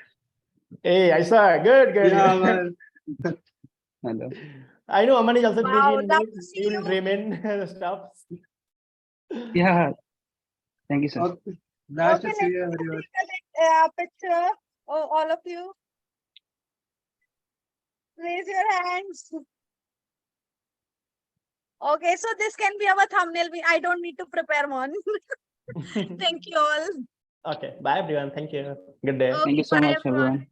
Hey, I saw. Good, good. Yeah, Amar. Hello. I know Aman is also busy Wow, in love mood. to see He will you. remain stuff. Yeah. Thank you, sir. Okay. Nice Okay, to see let's you, everyone. take a picture. Oh, all of you, raise your hands. Okay, so this can be our thumbnail. I don't need to prepare one. Thank you all. Okay, bye everyone. Thank you. Good day. Thank you Okay, so bye much, everyone. everyone.